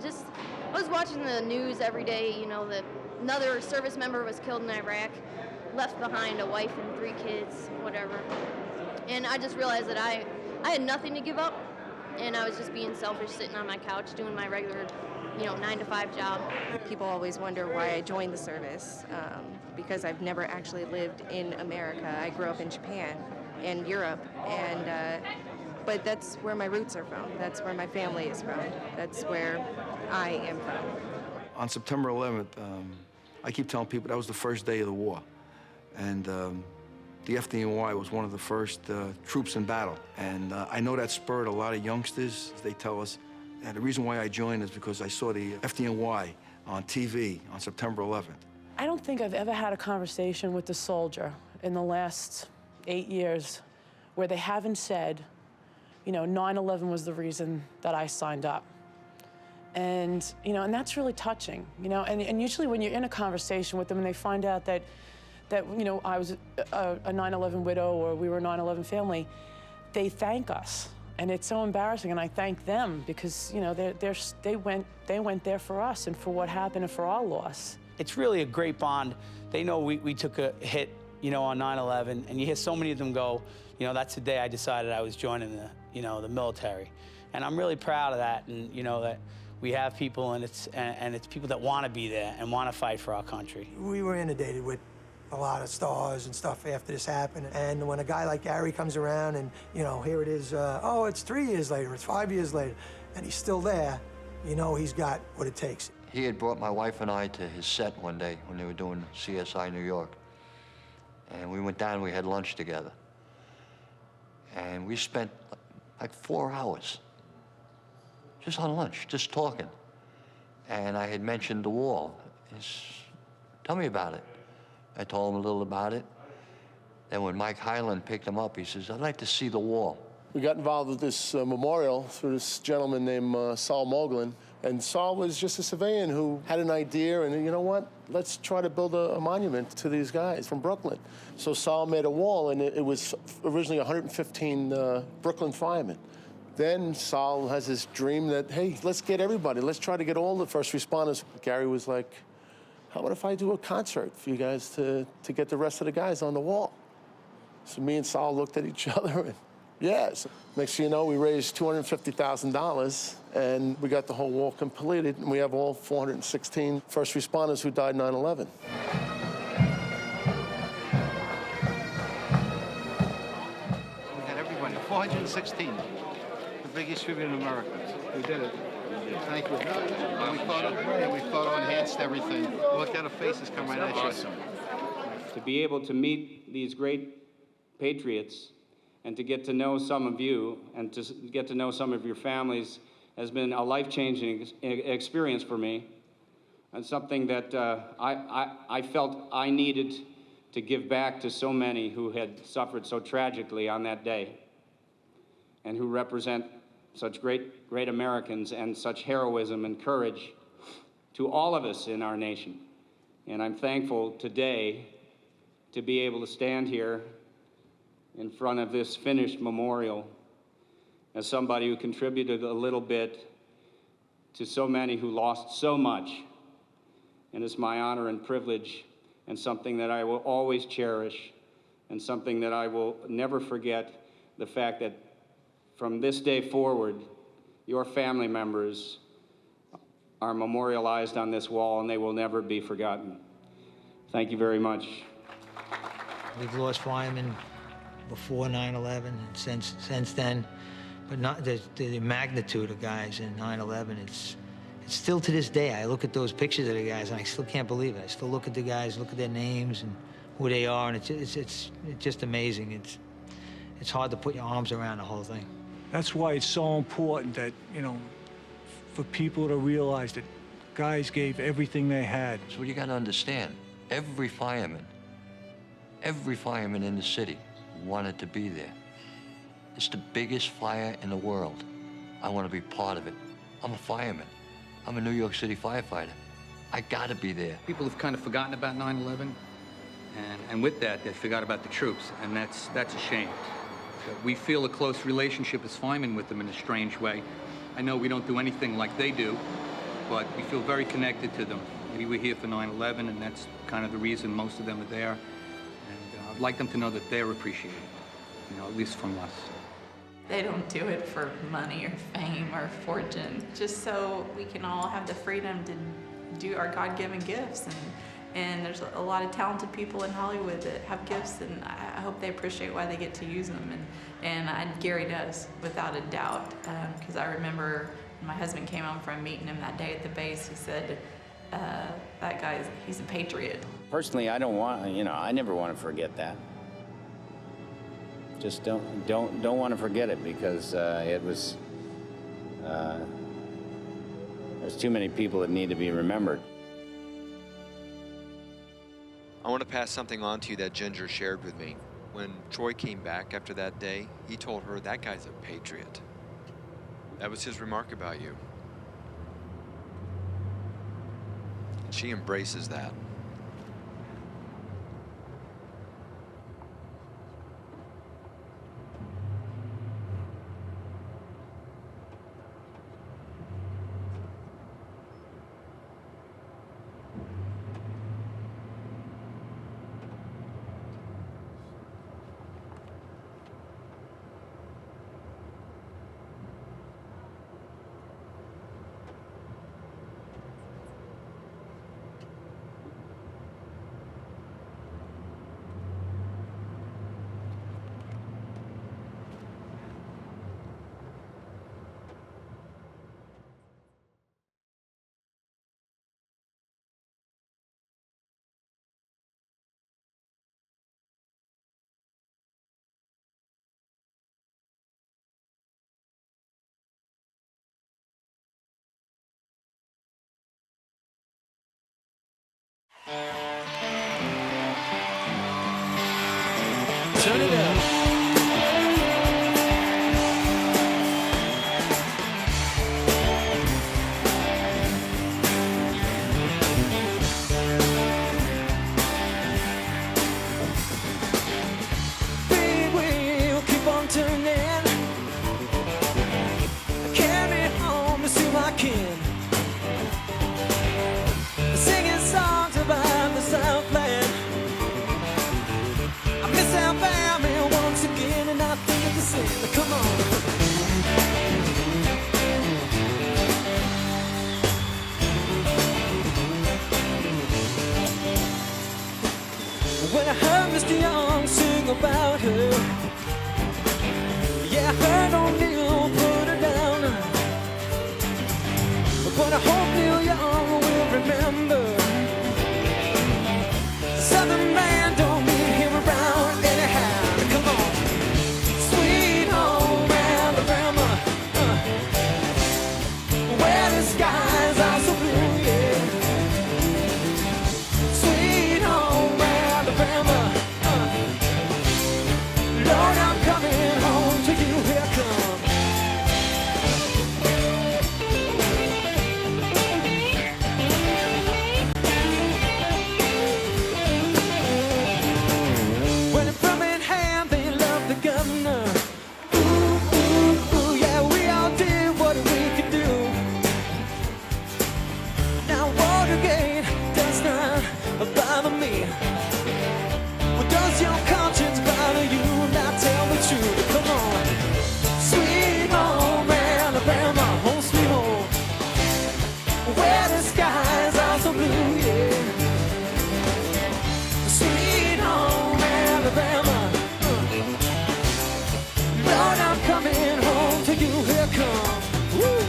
was watching the news every day, you know, that another service member was killed in Iraq, left behind a wife and 3 kids, whatever. And I just realized that I had nothing to give up, and I was just being selfish, sitting on my couch doing my regular, 9-to-5 job. People always wonder why I joined the service, because I've never actually lived in America. I grew up in Japan and Europe, but that's where my roots are from. That's where my family is from. That's where I am from. On September 11th, I keep telling people that was the first day of the war. And the FDNY was one of the first troops in battle. And I know that spurred a lot of youngsters, as they tell us. And the reason why I joined is because I saw the FDNY on TV on September 11th. I don't think I've ever had a conversation with a soldier in the last 8 years where they haven't said, you know, 9/11 was the reason that I signed up. And, you know, and that's really touching, you know, and usually when you're in a conversation with them and they find out that you know, I was a 9/11 widow or we were a 9/11 family, they thank us. And it's so embarrassing, and I thank them because, you know, they went there for us and for what happened and for our loss. It's really a great bond. They know we took a hit, you know, on 9/11, and you hear so many of them go, you know, that's the day I decided I was joining the, you know, the military. And I'm really proud of that, and, you know, that we have people, and it's people that want to be there and want to fight for our country. We were inundated with a lot of stars and stuff after this happened. And when a guy like Gary comes around and, you know, here it is, oh, it's 3 years later, it's 5 years later, and he's still there, you know he's got what it takes. He had brought my wife and I to his set one day when they were doing CSI New York. And we went down and we had lunch together. And we spent like 4 hours just on lunch, just talking. And I had mentioned the wall. Tell me about it. I told him a little about it. Then when Mike Hyland picked him up, he says, I'd like to see the wall. We got involved with this memorial through this gentleman named Saul Moglen. And Saul was just a civilian who had an idea, and you know what? Let's try to build a monument to these guys from Brooklyn. So Saul made a wall, and it was originally 115 Brooklyn firemen. Then Saul has this dream that, hey, let's get everybody. Let's try to get all the first responders. Gary was like, how about if I do a concert for you guys to get the rest of the guys on the wall? So me and Saul looked at each other, and yes. Next thing you know, we raised $250,000, and we got the whole wall completed, and we have all 416 first responders who died 9/11. We had everybody, 416, the biggest tribute in America. We did it. Thank you. We photo enhanced everything. Look at the faces come right at you. Awesome. To be able to meet these great patriots and to get to know some of you and to get to know some of your families has been a life-changing experience for me, and something that I felt I needed to give back to so many who had suffered so tragically on that day and who represent such great Americans and such heroism and courage to all of us in our nation. And I'm thankful today to be able to stand here in front of this finished memorial as somebody who contributed a little bit to so many who lost so much. And it's my honor and privilege, and something that I will always cherish, and something that I will never forget, the fact that from this day forward, your family members are memorialized on this wall, and they will never be forgotten. Thank you very much. We've lost firemen before 9/11 and since then, but not the magnitude of guys in 9/11. It's still to this day. I look at those pictures of the guys and I still can't believe it. I still look at the guys, look at their names and who they are, and it's just amazing. It's hard to put your arms around the whole thing. That's why it's so important that, you know, for people to realize that guys gave everything they had. So you got to understand, every fireman in the city wanted to be there. It's the biggest fire in the world. I want to be part of it. I'm a fireman. I'm a New York City firefighter. I got to be there. People have kind of forgotten about 9/11, and with that, they forgot about the troops, and that's a shame. We feel a close relationship as firemen with them in a strange way. I know we don't do anything like they do, but we feel very connected to them. Maybe we're here for 9/11, and that's kind of the reason most of them are there. And I'd like them to know that they're appreciated, you know, at least from us. They don't do it for money or fame or fortune, just so we can all have the freedom to do our God-given gifts. And there's a lot of talented people in Hollywood that have gifts, and I hope they appreciate why they get to use them. And Gary does, without a doubt, because I remember My husband came home from meeting him that day at the base. He said, that guy's, he's a patriot. Personally, I don't want, I never want to forget that. Just don't want to forget it, because it was, there's too many people that need to be remembered. I want to pass something on to you that Ginger shared with me. When Troy came back after that day, he told her, that guy's a patriot. That was his remark about you. And she embraces that. Turn it up. Big wheel, keep on turning. Carry home to see my kin. Singing songs about the Southland. I miss Alabama once again, and I think it's the same. Come on. When I heard Mr. Young sing about her, yeah, I heard O'Neill put her down. But I hope Neil Young will remember, Southern man don't mean him around anyhow. Come on. Sweet home Alabama, where the skies are so blue, yeah. Sweet home Alabama, Lord, I'm coming home to you. Here I come. When in Birmingham they loved the governor. Ooh, ooh, ooh, yeah, we all did what we could do. Now Watergate does not bother me. Well, does your conscience bother you? Now tell the truth. Come on. Sweet home Alabama, home sweet home, where the skies are so blue, yeah. Sweet home Alabama, Lord, I'm coming home to you. Here come. Woo.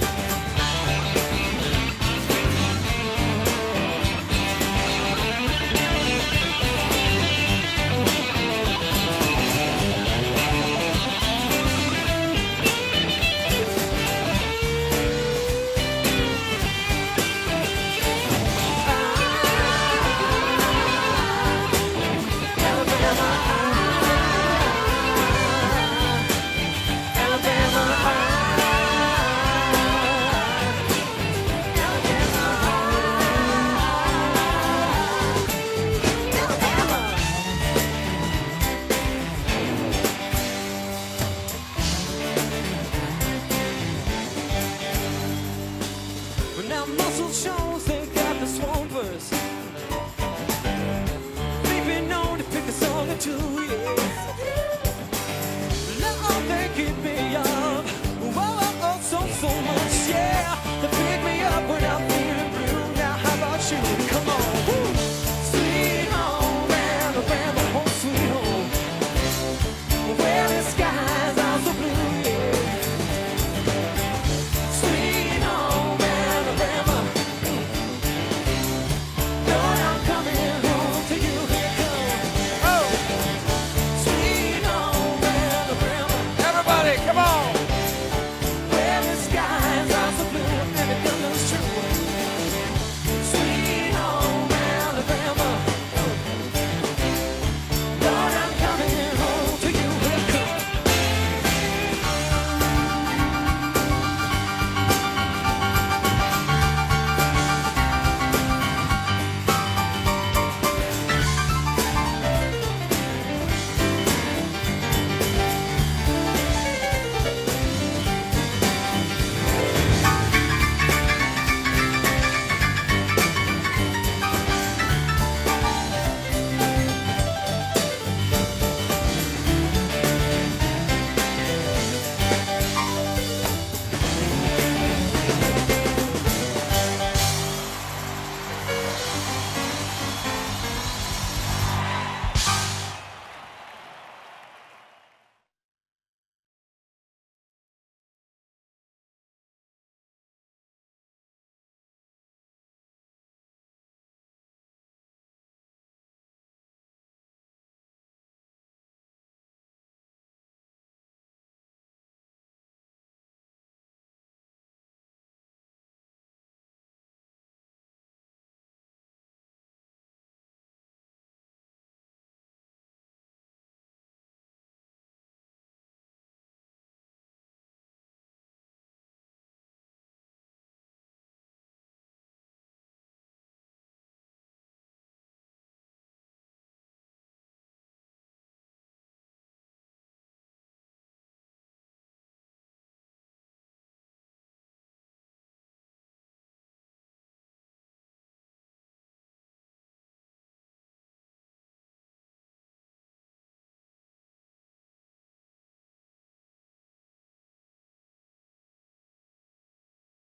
But now muscle shows they got the swampers. They've been known to pick a song or two, yeah. Now they keep me up. Whoa, oh, oh, so much, yeah. They pick me up when I'm feeling blue. Now how about you? Come